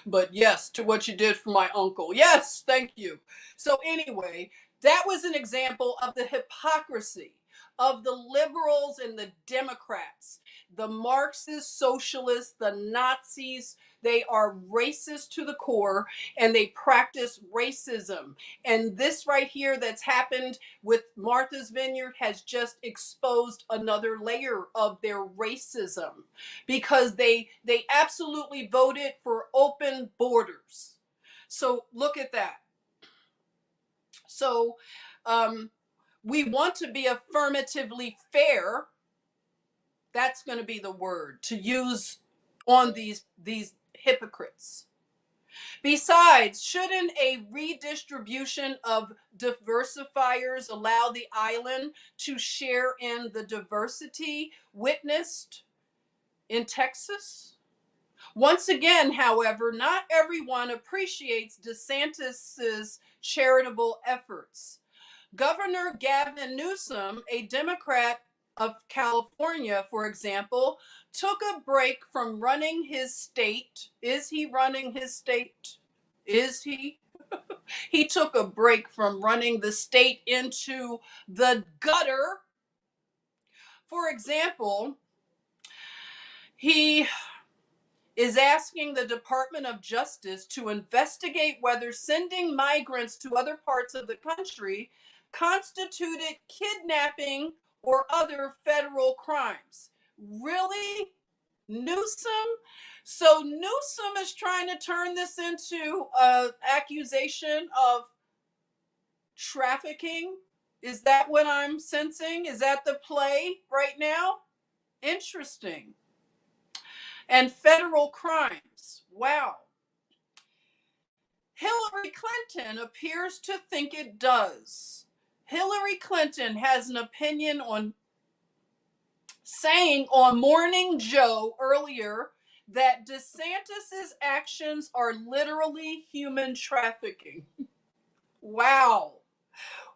Speaker 1: But yes, to what you did for my uncle. Yes, thank you. So anyway, that was an example of the hypocrisy of the liberals and the Democrats, the Marxist socialists, the Nazis. They are racist to the core, and they practice racism. And this right here that's happened with Martha's Vineyard has just exposed another layer of their racism, because they absolutely voted for open borders. So look at that. So we want to be affirmatively fair. That's going to be the word to use on these hypocrites. Besides, shouldn't a redistribution of diversifiers allow the island to share in the diversity witnessed in Texas? Once again, however, not everyone appreciates DeSantis's charitable efforts. Governor Gavin Newsom, a Democrat of California, for example, took a break from running his state. Is he running his state? Is he? He took a break from running the state into the gutter. For example, he is asking the Department of Justice to investigate whether sending migrants to other parts of the country constituted kidnapping or other federal crimes. Really? Newsom? So Newsom is trying to turn this into an accusation of trafficking? Is that what I'm sensing? Is that the play right now? Interesting. And federal crimes. Wow. Hillary Clinton appears to think it does. Hillary Clinton has an opinion on saying on Morning Joe earlier that DeSantis's actions are literally human trafficking. Wow.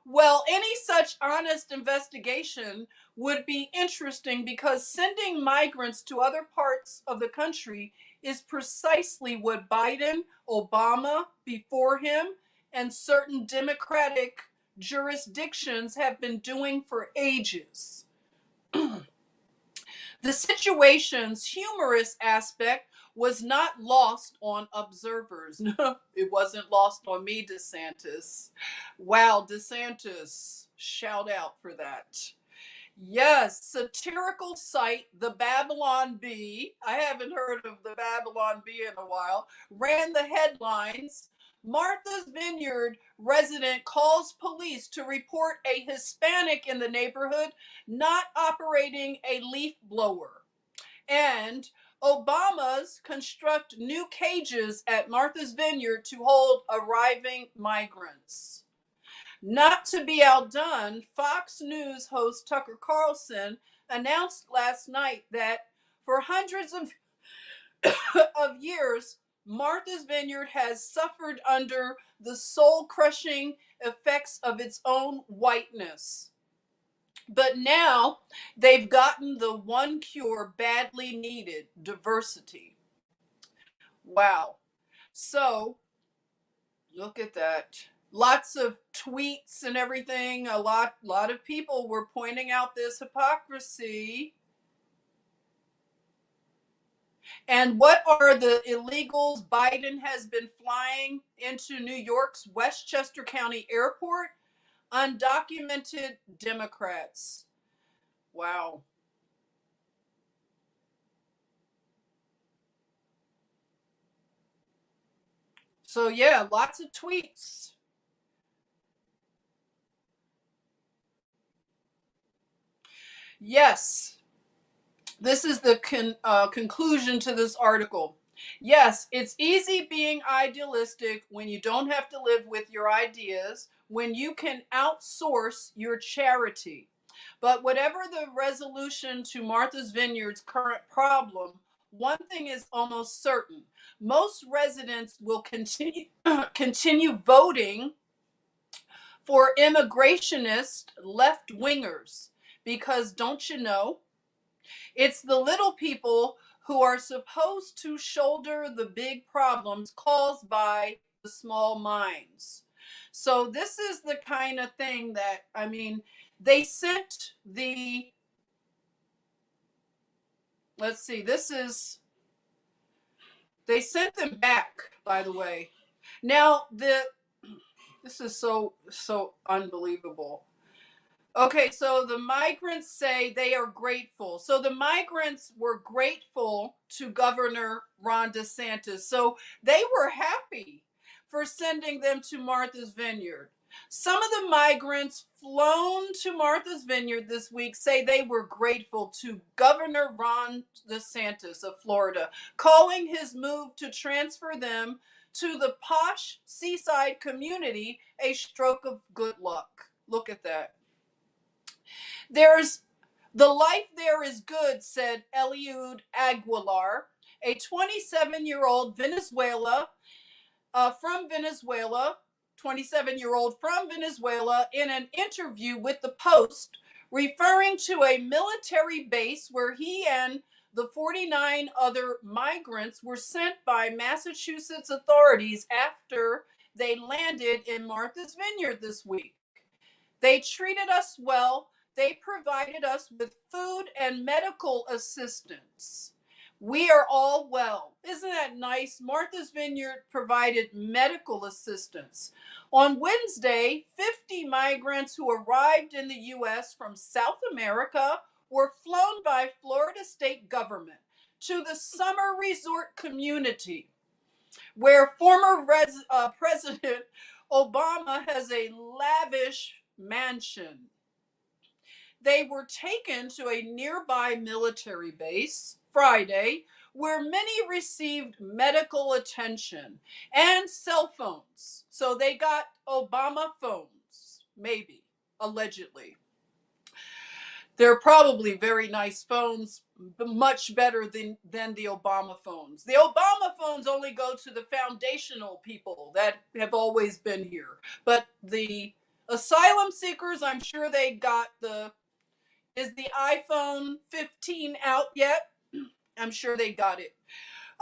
Speaker 1: Well, any such honest investigation would be interesting because sending migrants to other parts of the country is precisely what Biden, Obama, before him, and certain Democratic jurisdictions have been doing for ages. The situation's humorous aspect was not lost on observers. No, it wasn't lost on me, DeSantis. Wow, DeSantis, shout out for that. Yes, satirical site, the Babylon Bee, I haven't heard of the Babylon Bee in a while, ran the headlines. Martha's Vineyard resident calls police to report a Hispanic in the neighborhood not operating a leaf blower. And Obama's construct new cages at Martha's Vineyard to hold arriving migrants. Not to be outdone, Fox News host Tucker Carlson announced last night that for hundreds of years, Martha's Vineyard has suffered under the soul-crushing effects of its own whiteness. But now they've gotten the one cure badly needed: diversity. Wow. So look at that. Lots of tweets and everything. A lot of people were pointing out this hypocrisy. And what are the illegals Biden has been flying into New York's Westchester County Airport? Undocumented Democrats. Wow. So yeah, lots of tweets. Yes, this is the conclusion to this article. Yes, it's easy being idealistic when you don't have to live with your ideas, when you can outsource your charity. But whatever the resolution to Martha's Vineyard's current problem, one thing is almost certain. Most residents will continue voting for immigrationist left-wingers because, don't you know, it's the little people who are supposed to shoulder the big problems caused by the small minds. So this is the kind of thing that, I mean, they sent the, let's see, they sent them back, by the way. Now, this is so unbelievable. Okay, so the migrants say they are grateful. So the migrants were grateful to Governor Ron DeSantis. So they were happy for sending them to Martha's Vineyard. Some of the migrants flown to Martha's Vineyard this week say they were grateful to Governor Ron DeSantis of Florida, calling his move to transfer them to the posh seaside community a stroke of good luck. Look at that. The life there is good, said Eliud Aguilar, a 27-year-old from Venezuela, 27-year-old from Venezuela, in an interview with the Post, referring to a military base where he and The 49 other migrants were sent by Massachusetts authorities after they landed in Martha's Vineyard this week. They treated us well. They provided us with food and medical assistance. We are all well. Isn't that nice? Martha's Vineyard provided medical assistance. On Wednesday, 50 migrants who arrived in the U.S. from South America were flown by Florida state government to the summer resort community where former President Obama has a lavish mansion. They were taken to a nearby military base Friday, where many received medical attention and cell phones. So they got Obama phones, maybe, allegedly. They're probably very nice phones, much better than the Obama phones. The Obama phones only go to the foundational people that have always been here. But the asylum seekers, I'm sure they got is the iPhone 15 out yet? I'm sure they got it.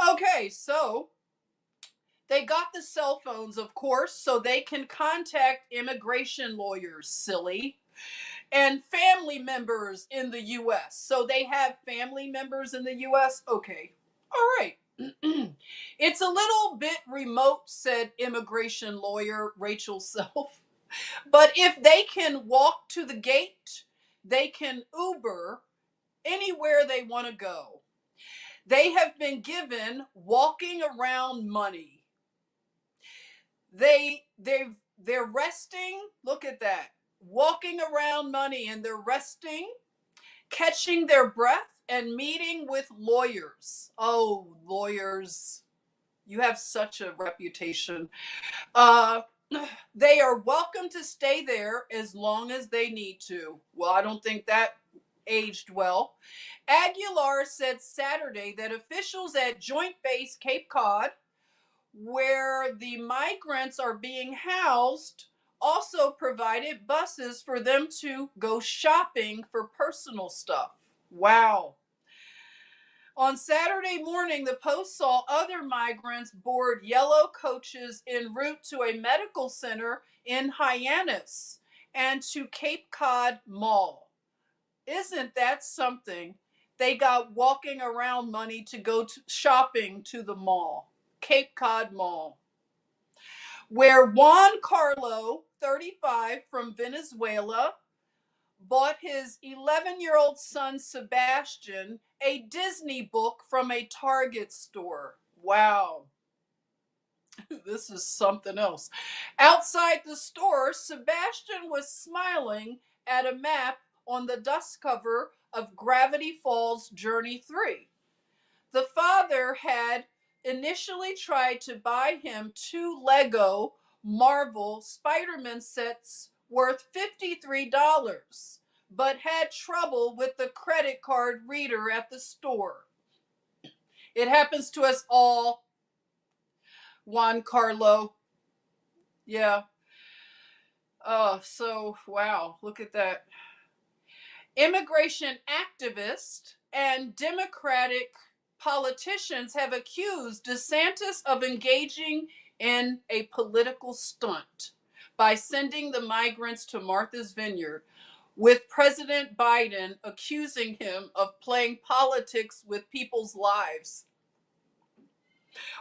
Speaker 1: Okay, so they got the cell phones, of course, so they can contact immigration lawyers, silly, and family members in the U.S. So they have family members in the U.S.? Okay, all right. It's a little bit remote, said immigration lawyer Rachel Self. But if they can walk to the gate, they can Uber anywhere they want to go. They have been given walking around money. They're resting. Look at that. Walking around money, and they're resting, catching their breath, and meeting with lawyers. Oh, lawyers, you have such a reputation. They are welcome to stay there as long as they need to. Well, I don't think that aged well. Aguilar said Saturday that officials at Joint Base Cape Cod, where the migrants are being housed, also provided buses for them to go shopping for personal stuff. Wow. On Saturday morning, the Post saw other migrants board yellow coaches en route to a medical center in Hyannis and to Cape Cod Mall. Isn't that something? They got walking around money to go shopping to the mall, Cape Cod Mall, where Juan Carlo, 35, from Venezuela, bought his 11-year-old son Sebastian a Disney book from a Target store. Wow. This is something else. Outside the store, Sebastian was smiling at a map on the dust cover of Gravity Falls Journey 3. The father had initially tried to buy him 2 Lego Marvel Spider-Man sets worth $53, but had trouble with the credit card reader at the store. It happens to us all, Juan Carlo. Yeah. So, wow, look at that. Immigration activists and Democratic politicians have accused DeSantis of engaging in a political stunt by sending the migrants to Martha's Vineyard, with President Biden accusing him of playing politics with people's lives.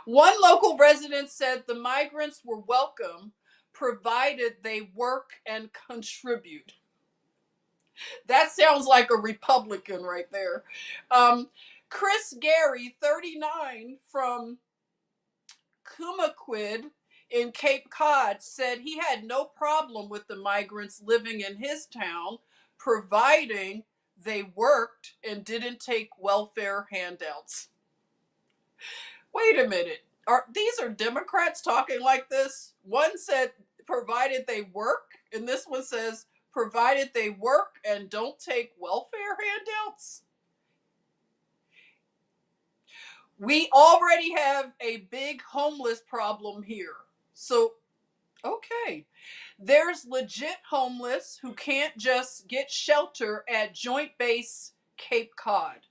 Speaker 1: One local resident said the migrants were welcome, provided they work and contribute. That sounds like a Republican right there. Chris Gary, 39, from Kumaquid in Cape Cod, said he had no problem with the migrants living in his town, providing they worked and didn't take welfare handouts. Wait a minute. These are Democrats talking like this? One said provided they work, and this one says provided they work and don't take welfare handouts. We already have a big homeless problem here. So, okay. There's legit homeless who can't just get shelter at Joint Base Cape Cod.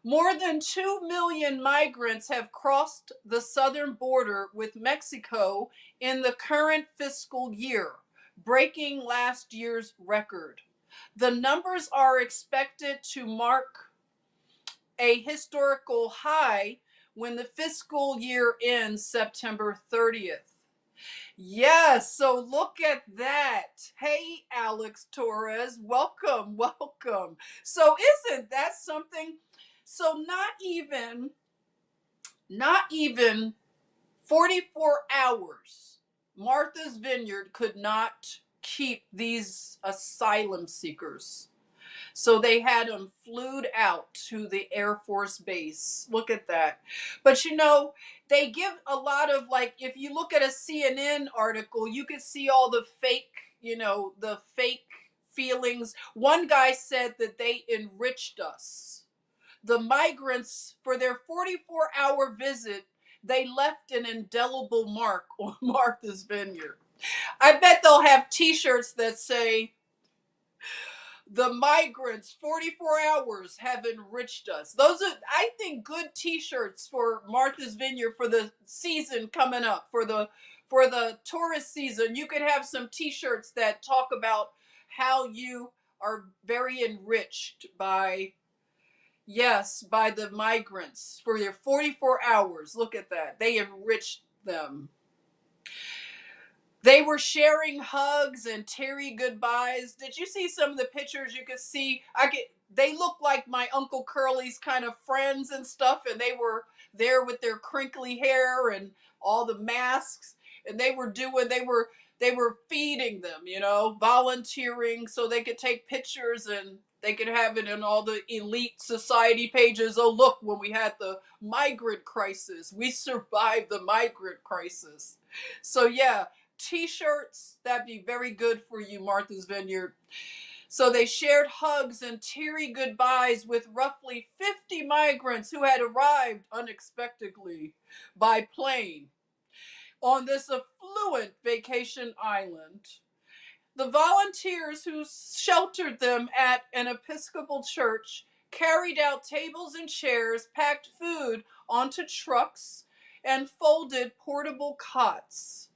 Speaker 1: More than 2 million migrants have crossed the southern border with Mexico in the current fiscal year, breaking last year's record. The numbers are expected to mark a historical high when the fiscal year ends September 30th. Yes, so look at that. Hey, Alex Torres, welcome, welcome. So isn't that something? So not even 44 hours, Martha's Vineyard could not keep these asylum seekers. So they had them flued out to the Air Force Base. Look at that. But you know, they give a lot of, like, if you look at a CNN article, you can see all the fake, the fake feelings. One guy said that they enriched us. The migrants, for their 44-hour visit, they left an indelible mark on Martha's Vineyard. I bet they'll have t-shirts that say, the migrants 44 hours have enriched us. Those are, I think, good t-shirts for Martha's Vineyard for the season coming up, for the tourist season. You could have some t-shirts that talk about how you are very enriched by, yes, by the migrants for your 44 hours. Look at that. They enriched them. They were sharing hugs and teary goodbyes. Did you see some of the pictures? You could see, they look like my Uncle Curly's kind of friends and stuff, and they were there with their crinkly hair and all the masks, and they were feeding them, volunteering so they could take pictures and they could have it in all the elite society pages. Oh, look, when we had the migrant crisis, we survived the migrant crisis. So yeah, t-shirts, that'd be very good for you, Martha's Vineyard. So they shared hugs and teary goodbyes with roughly 50 migrants who had arrived unexpectedly by plane on this affluent vacation island. The volunteers who sheltered them at an Episcopal church carried out tables and chairs, packed food onto trucks, and folded portable cots.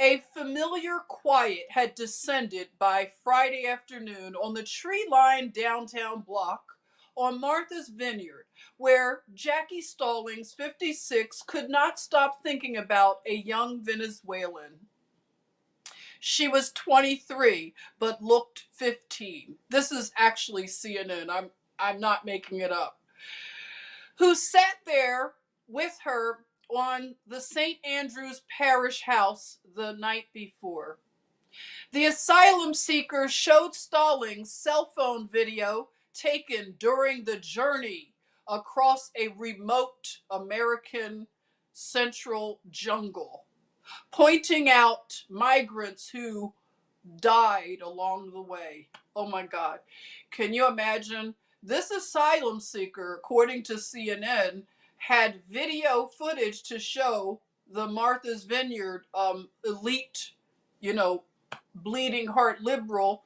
Speaker 1: A familiar quiet had descended by Friday afternoon on the tree-lined downtown block on Martha's Vineyard, where Jackie Stallings, 56, could not stop thinking about a young Venezuelan. She was 23, but looked 15. This is actually CNN. I'm not making it up. Who sat there with her on the St. Andrew's Parish House the night before. The asylum seeker showed Stallings' cell phone video taken during the journey across a remote American central jungle, pointing out migrants who died along the way. Oh my God. Can you imagine? This asylum seeker, according to CNN, had video footage to show the Martha's Vineyard elite, bleeding heart liberal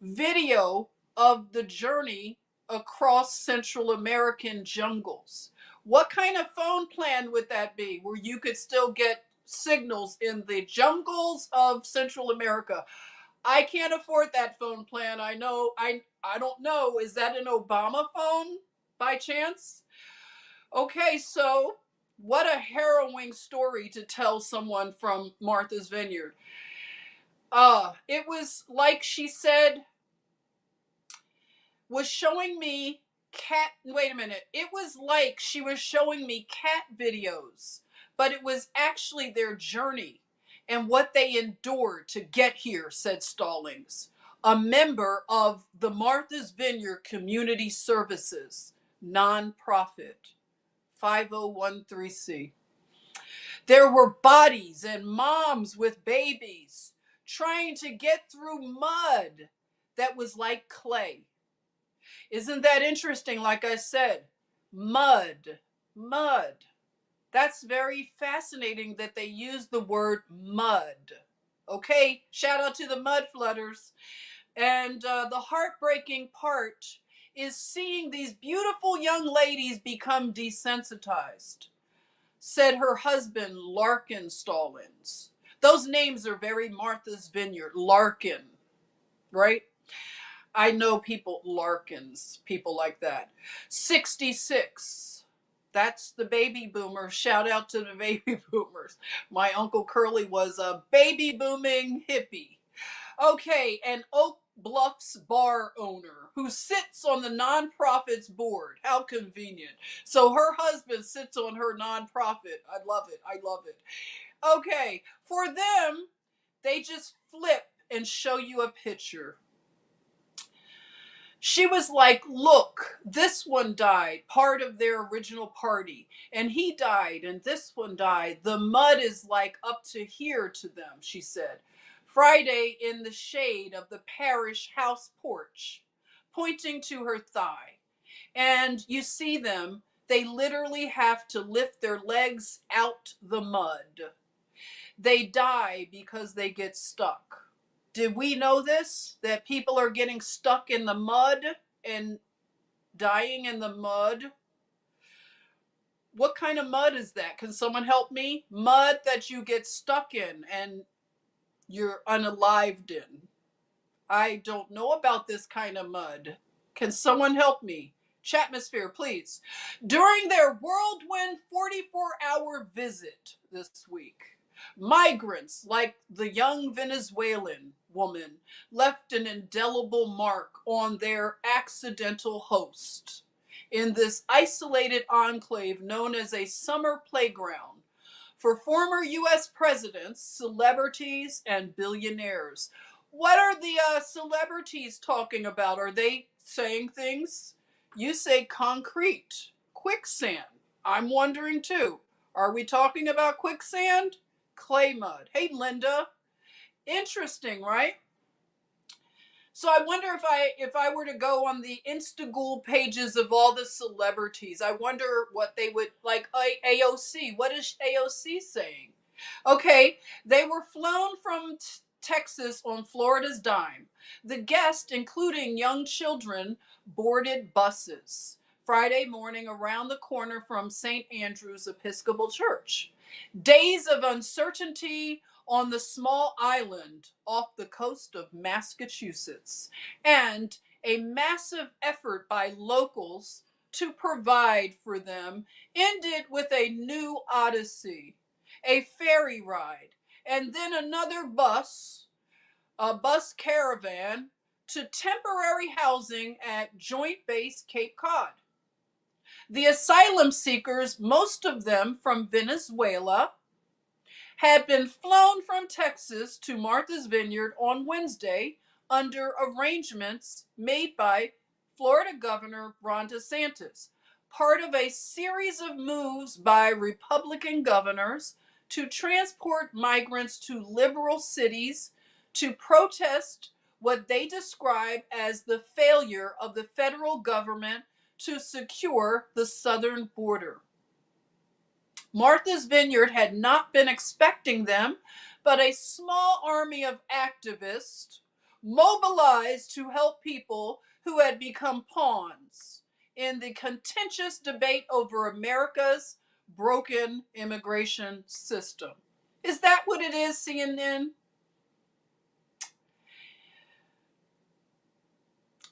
Speaker 1: video of the journey across Central American jungles. What kind of phone plan would that be where you could still get signals in the jungles of Central America? I can't afford that phone plan. I know. I don't know. Is that an Obama phone by chance? Okay, so what a harrowing story to tell someone from Martha's Vineyard. It was like she said, was showing me wait a minute. It was like she was showing me cat videos, but it was actually their journey and what they endured to get here, said Stallings, a member of the Martha's Vineyard Community Services, nonprofit, 5013C. There were bodies and moms with babies trying to get through mud that was like clay. Isn't that interesting? Like I said, mud. That's very fascinating that they use the word mud. Okay, shout out to the mud flooders. And the heartbreaking part is seeing these beautiful young ladies become desensitized, said her husband, Larkin Stallings. Those names are very Martha's Vineyard. Larkin, right? I know people, Larkins, people like that. 66. That's the baby boomers. Shout out to the baby boomers. My Uncle Curly was a baby booming hippie. Okay, an Oak Bluffs bar owner who sits on the nonprofit's board. How convenient. So her husband sits on her nonprofit. I love it. I love it. Okay, for them, they just flip and show you a picture. She was like, look, this one died, part of their original party, and he died, and this one died. The mud is like up to here to them, she said. Friday in the shade of the parish house porch, pointing to her thigh. And you see them, they literally have to lift their legs out the mud. They die because they get stuck. Did we know this? That people are getting stuck in the mud and dying in the mud? What kind of mud is that? Can someone help me? Mud that you get stuck in and you're unalived in. I don't know about this kind of mud. Can someone help me? Chatmosphere, please. During their whirlwind 44-hour visit this week, migrants like the young Venezuelan woman left an indelible mark on their accidental host in this isolated enclave known as a summer playground for former U.S. presidents, celebrities, and billionaires. What are the celebrities talking about? Are they saying things? You say concrete, quicksand. I'm wondering too. Are we talking about quicksand? Clay mud. Hey, Linda. Interesting, right? So I wonder if I were to go on the Instagram pages of all the celebrities, I wonder what they would like. AOC. What is AOC saying? Okay, they were flown from Texas on Florida's dime. The guests, including young children, boarded buses Friday morning around the corner from St. Andrew's Episcopal Church. Days of uncertainty on the small island off the coast of Massachusetts, and a massive effort by locals to provide for them ended with a new odyssey, a ferry ride, and then another a bus caravan to temporary housing at Joint Base Cape Cod. The asylum seekers, most of them from Venezuela, had been flown from Texas to Martha's Vineyard on Wednesday under arrangements made by Florida Governor Ron DeSantis, part of a series of moves by Republican governors to transport migrants to liberal cities to protest what they describe as the failure of the federal government to secure the southern border. Martha's Vineyard had not been expecting them, but a small army of activists mobilized to help people who had become pawns in the contentious debate over America's broken immigration system. Is that what it is, CNN?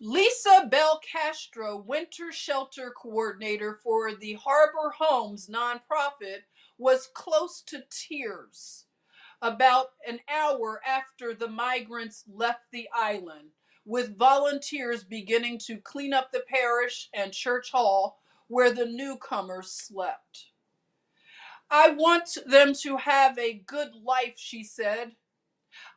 Speaker 1: Lisa Bell Castro, winter shelter coordinator for the Harbor Homes nonprofit, was close to tears about an hour after the migrants left the island, with volunteers beginning to clean up the parish and church hall where the newcomers slept. I want them to have a good life, she said.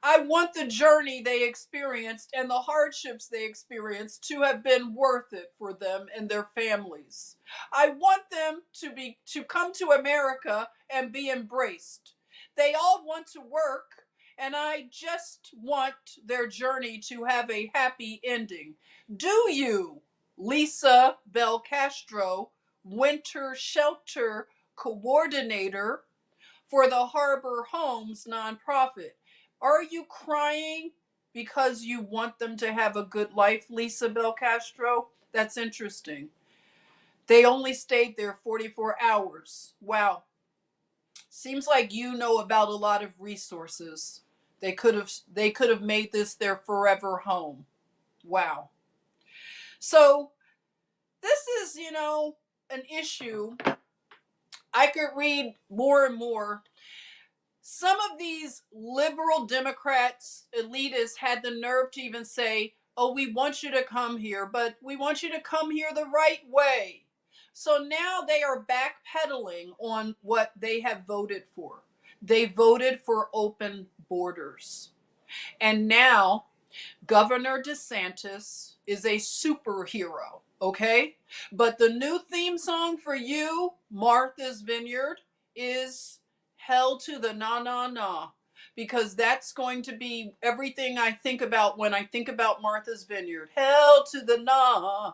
Speaker 1: I want the journey they experienced and the hardships they experienced to have been worth it for them and their families. I want them to come to America and be embraced. They all want to work, and I just want their journey to have a happy ending. Do you, Lisa Bell Castro, winter shelter coordinator for the Harbor Homes nonprofit? Are you crying because you want them to have a good life, Lisa Bell Castro? That's interesting. They only stayed there 44 hours. Wow. Seems like you know about a lot of resources. They could have made this their forever home. Wow. So this is, an issue. I could read more and more. Some of these liberal Democrats, elitists, had the nerve to even say, oh, we want you to come here, but we want you to come here the right way. So now they are backpedaling on what they have voted for. They voted for open borders. And now Governor DeSantis is a superhero, okay? But the new theme song for you, Martha's Vineyard, is Hell to the Na Na Na, because that's going to be everything I think about when I think about Martha's Vineyard. Hell to the na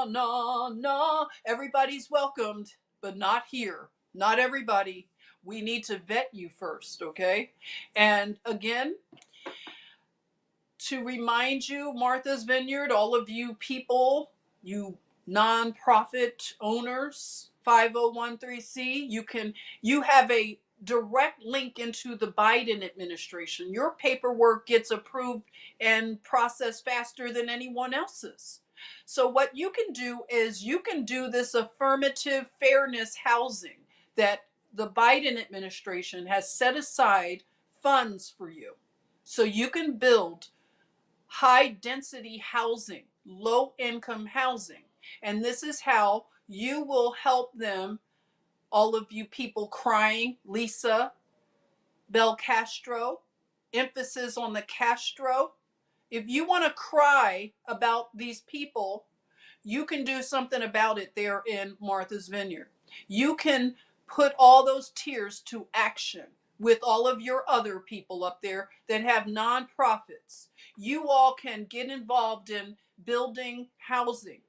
Speaker 1: na na. Everybody's welcomed, but not here. Not everybody. We need to vet you first, okay? And again, to remind you, Martha's Vineyard, all of you people, you nonprofit owners, 5013C, you have a direct link into the Biden administration. Your paperwork gets approved and processed faster than anyone else's. So what you can do is you can do this affirmative fairness housing that the Biden administration has set aside funds for you. So you can build high density housing, low income housing. And this is how you will help them, all of you people crying, Lisa, Bel Castro, emphasis on the Castro. If you want to cry about these people, you can do something about it there in Martha's Vineyard. You can put all those tears to action with all of your other people up there that have nonprofits. You all can get involved in building housing.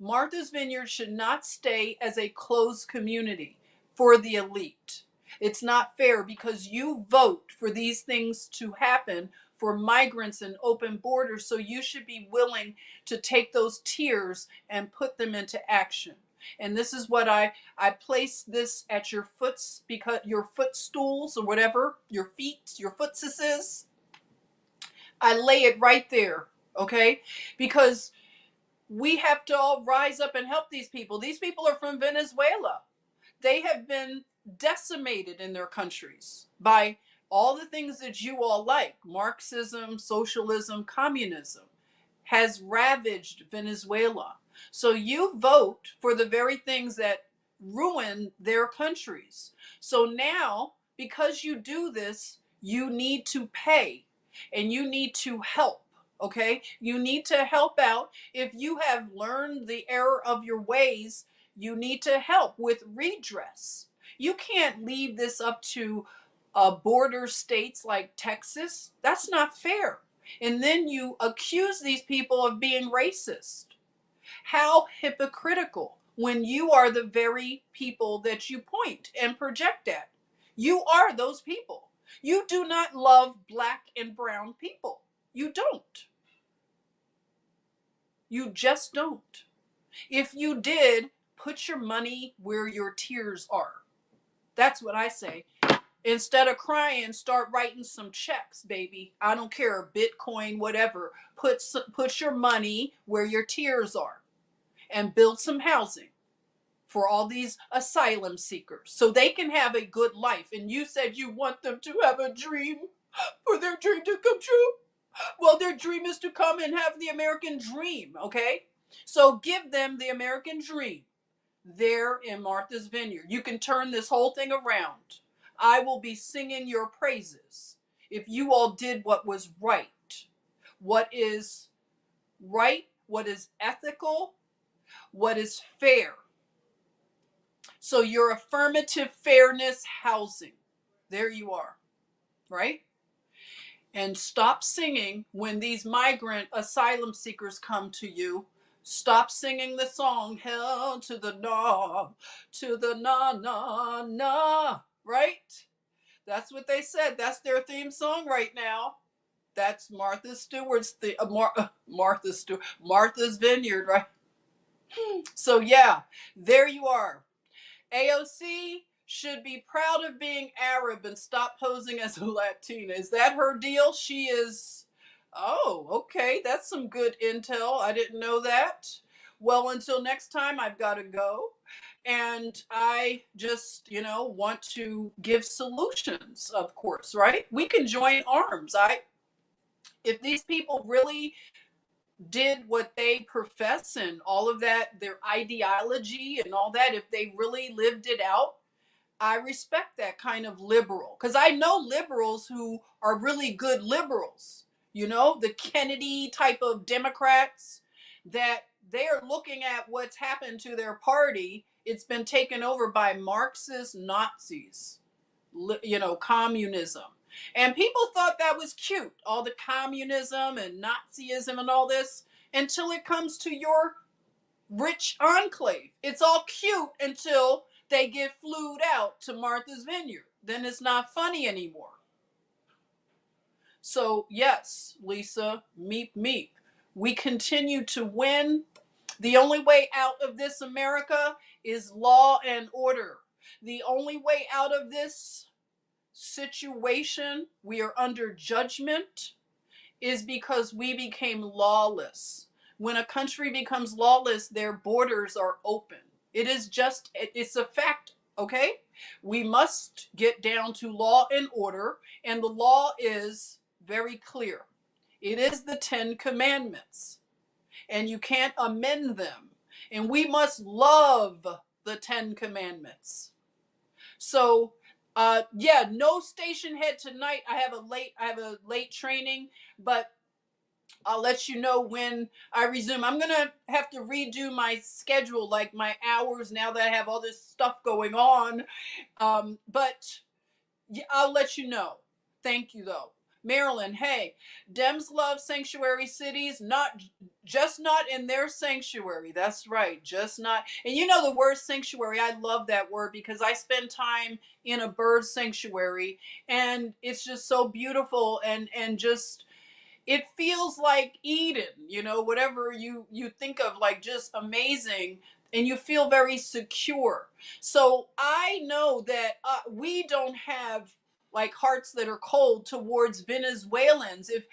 Speaker 1: Martha's Vineyard should not stay as a closed community for the elite. It's not fair because you vote for these things to happen for migrants and open borders, so you should be willing to take those tears and put them into action. And this is what I place this at your foots, because your footstools or whatever, your feet, your footses. I lay it right there, okay? Because we have to all rise up and help these people. These people are from Venezuela. They have been decimated in their countries by all the things that you all like. Marxism, socialism, communism has ravaged Venezuela. So you vote for the very things that ruin their countries. So now, because you do this, you need to pay and you need to help. Okay? You need to help out. If you have learned the error of your ways, you need to help with redress. You can't leave this up to border states like Texas. That's not fair. And then you accuse these people of being racist. How hypocritical when you are the very people that you point and project at. You are those people. You do not love black and brown people. You don't. You just don't. If you did, put your money where your tears are. That's what I say. Instead of crying, start writing some checks, baby. I don't care, Bitcoin, whatever. Put your money where your tears are and build some housing for all these asylum seekers so they can have a good life. And you said you want them to have a dream, for their dream to come true. Well, their dream is to come and have the American dream, okay? So give them the American dream there in Martha's Vineyard. You can turn this whole thing around. I will be singing your praises if you all did what was right. What is right, what is ethical, what is fair. So your affirmative fairness housing. There you are, right? And stop singing when these migrant asylum seekers come to you. Stop singing the song, hell to the na, na, right? That's what they said. That's their theme song right now. That's Martha Stewart's Martha Stewart, Martha's Vineyard, right? So yeah, there you are. AOC should be proud of being Arab and stop posing as a Latina. Is that her deal? She is. Oh, okay. That's some good intel. I didn't know that. Well, until next time, I've got to go. And I just, want to give solutions, of course, right? We can join arms. If these people really did what they profess and all of that, their ideology and all that, if they really lived it out, I respect that kind of liberal, because I know liberals who are really good liberals, the Kennedy type of Democrats, that they are looking at what's happened to their party. It's been taken over by Marxist Nazis, communism. And people thought that was cute, all the communism and Nazism and all this, until it comes to your rich enclave. It's all cute until they get flued out to Martha's Vineyard. Then it's not funny anymore. So, yes, Lisa, meep, meep. We continue to win. The only way out of this America is law and order. The only way out of this situation, we are under judgment, is because we became lawless. When a country becomes lawless, their borders are open. It's a fact, okay? We must get down to law and order, and the law is very clear. It is the 10 Commandments, and you can't amend them. And we must love the 10 Commandments. So, yeah, no station head tonight. I have a late training, but I'll let you know when I resume. I'm going to have to redo my schedule, like my hours, now that I have all this stuff going on. But yeah, I'll let you know. Thank you, though. Maryland, hey, Dems love sanctuary cities, not in their sanctuary. That's right, just not. And the word sanctuary, I love that word because I spend time in a bird sanctuary, and it's just so beautiful and just it feels like Eden, whatever you think of, like just amazing, and you feel very secure. So I know that we don't have like hearts that are cold towards Venezuelans. If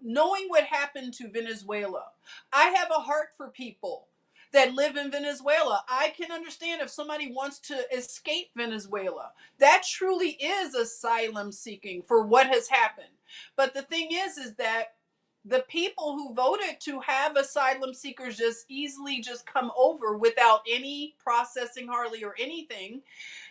Speaker 1: knowing what happened to Venezuela, I have a heart for people that live in Venezuela. I can understand if somebody wants to escape Venezuela. That truly is asylum seeking for what has happened. But the thing is that the people who voted to have asylum seekers just easily just come over without any processing hardly or anything,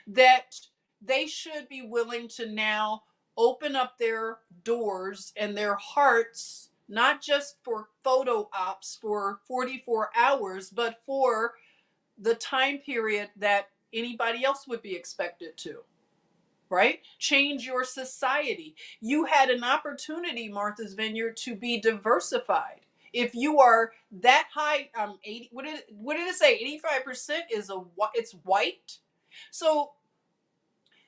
Speaker 1: that they should be willing to now open up their doors and their hearts, not just for photo ops for 44 hours, but for the time period that anybody else would be expected to. Right? Change your society. You had an opportunity, Martha's Vineyard, to be diversified. If you are that high, 80, what did it say? 85% it's white. So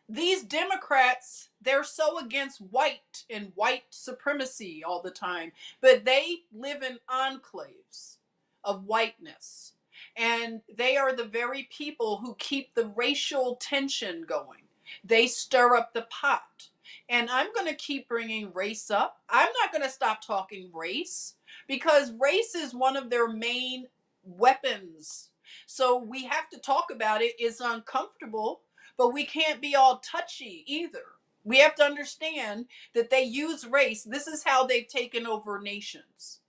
Speaker 1: these Democrats, they're so against white and white supremacy all the time, but they live in enclaves of whiteness. And they are the very people who keep the racial tension going. They stir up the pot. And I'm going to keep bringing race up. I'm not going to stop talking race because race is one of their main weapons. So we have to talk about it. It's uncomfortable, but we can't be all touchy either. We have to understand that they use race. This is how they've taken over nations.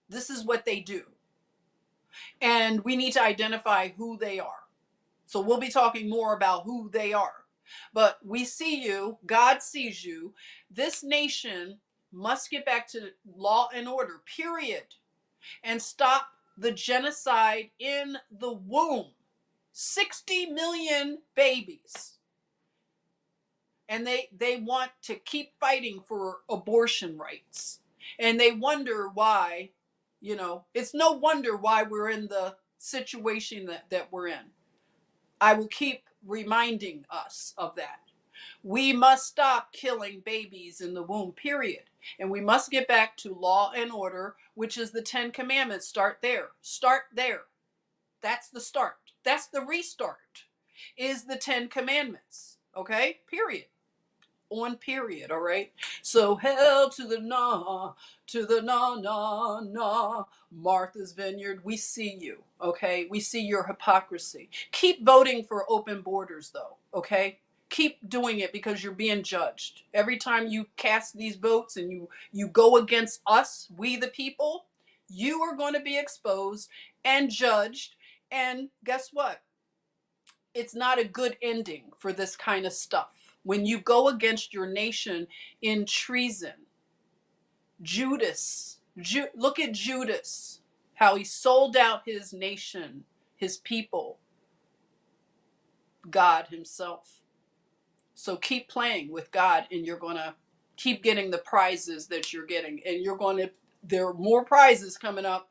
Speaker 1: This is what they do. And we need to identify who they are. So we'll be talking more about who they are. But we see you, God sees you. This nation must get back to law and order, period. And stop the genocide in the womb. 60 million babies. And they want to keep fighting for abortion rights. And they wonder why, it's no wonder why we're in the situation that we're in. I will keep reminding us of that. We must stop killing babies in the womb, period. And we must get back to law and order, which is the 10 Commandments. Start there. Start there. That's the start. That's the restart, is the 10 commandments. Okay? Period. On period, all right? So hell to the nah, to the nah, nah, nah. Martha's Vineyard, we see you, okay? We see your hypocrisy. Keep voting for open borders, though, okay? Keep doing it because you're being judged. Every time you cast these votes and you go against us, we the people, you are going to be exposed and judged. And guess what? It's not a good ending for this kind of stuff. When you go against your nation in treason, look at Judas, how he sold out his nation, his people, God himself. So keep playing with God and you're going to keep getting the prizes that you're getting. And there are more prizes coming up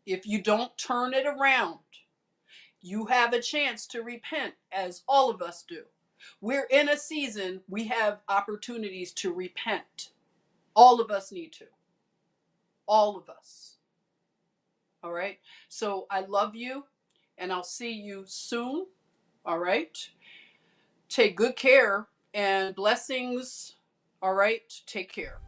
Speaker 1: if you don't turn it around. You have a chance to repent, as all of us do. We're in a season, we have opportunities to repent. All of us need to. All of us. All right? So I love you, and I'll see you soon. All right? Take good care, and blessings. All right? Take care.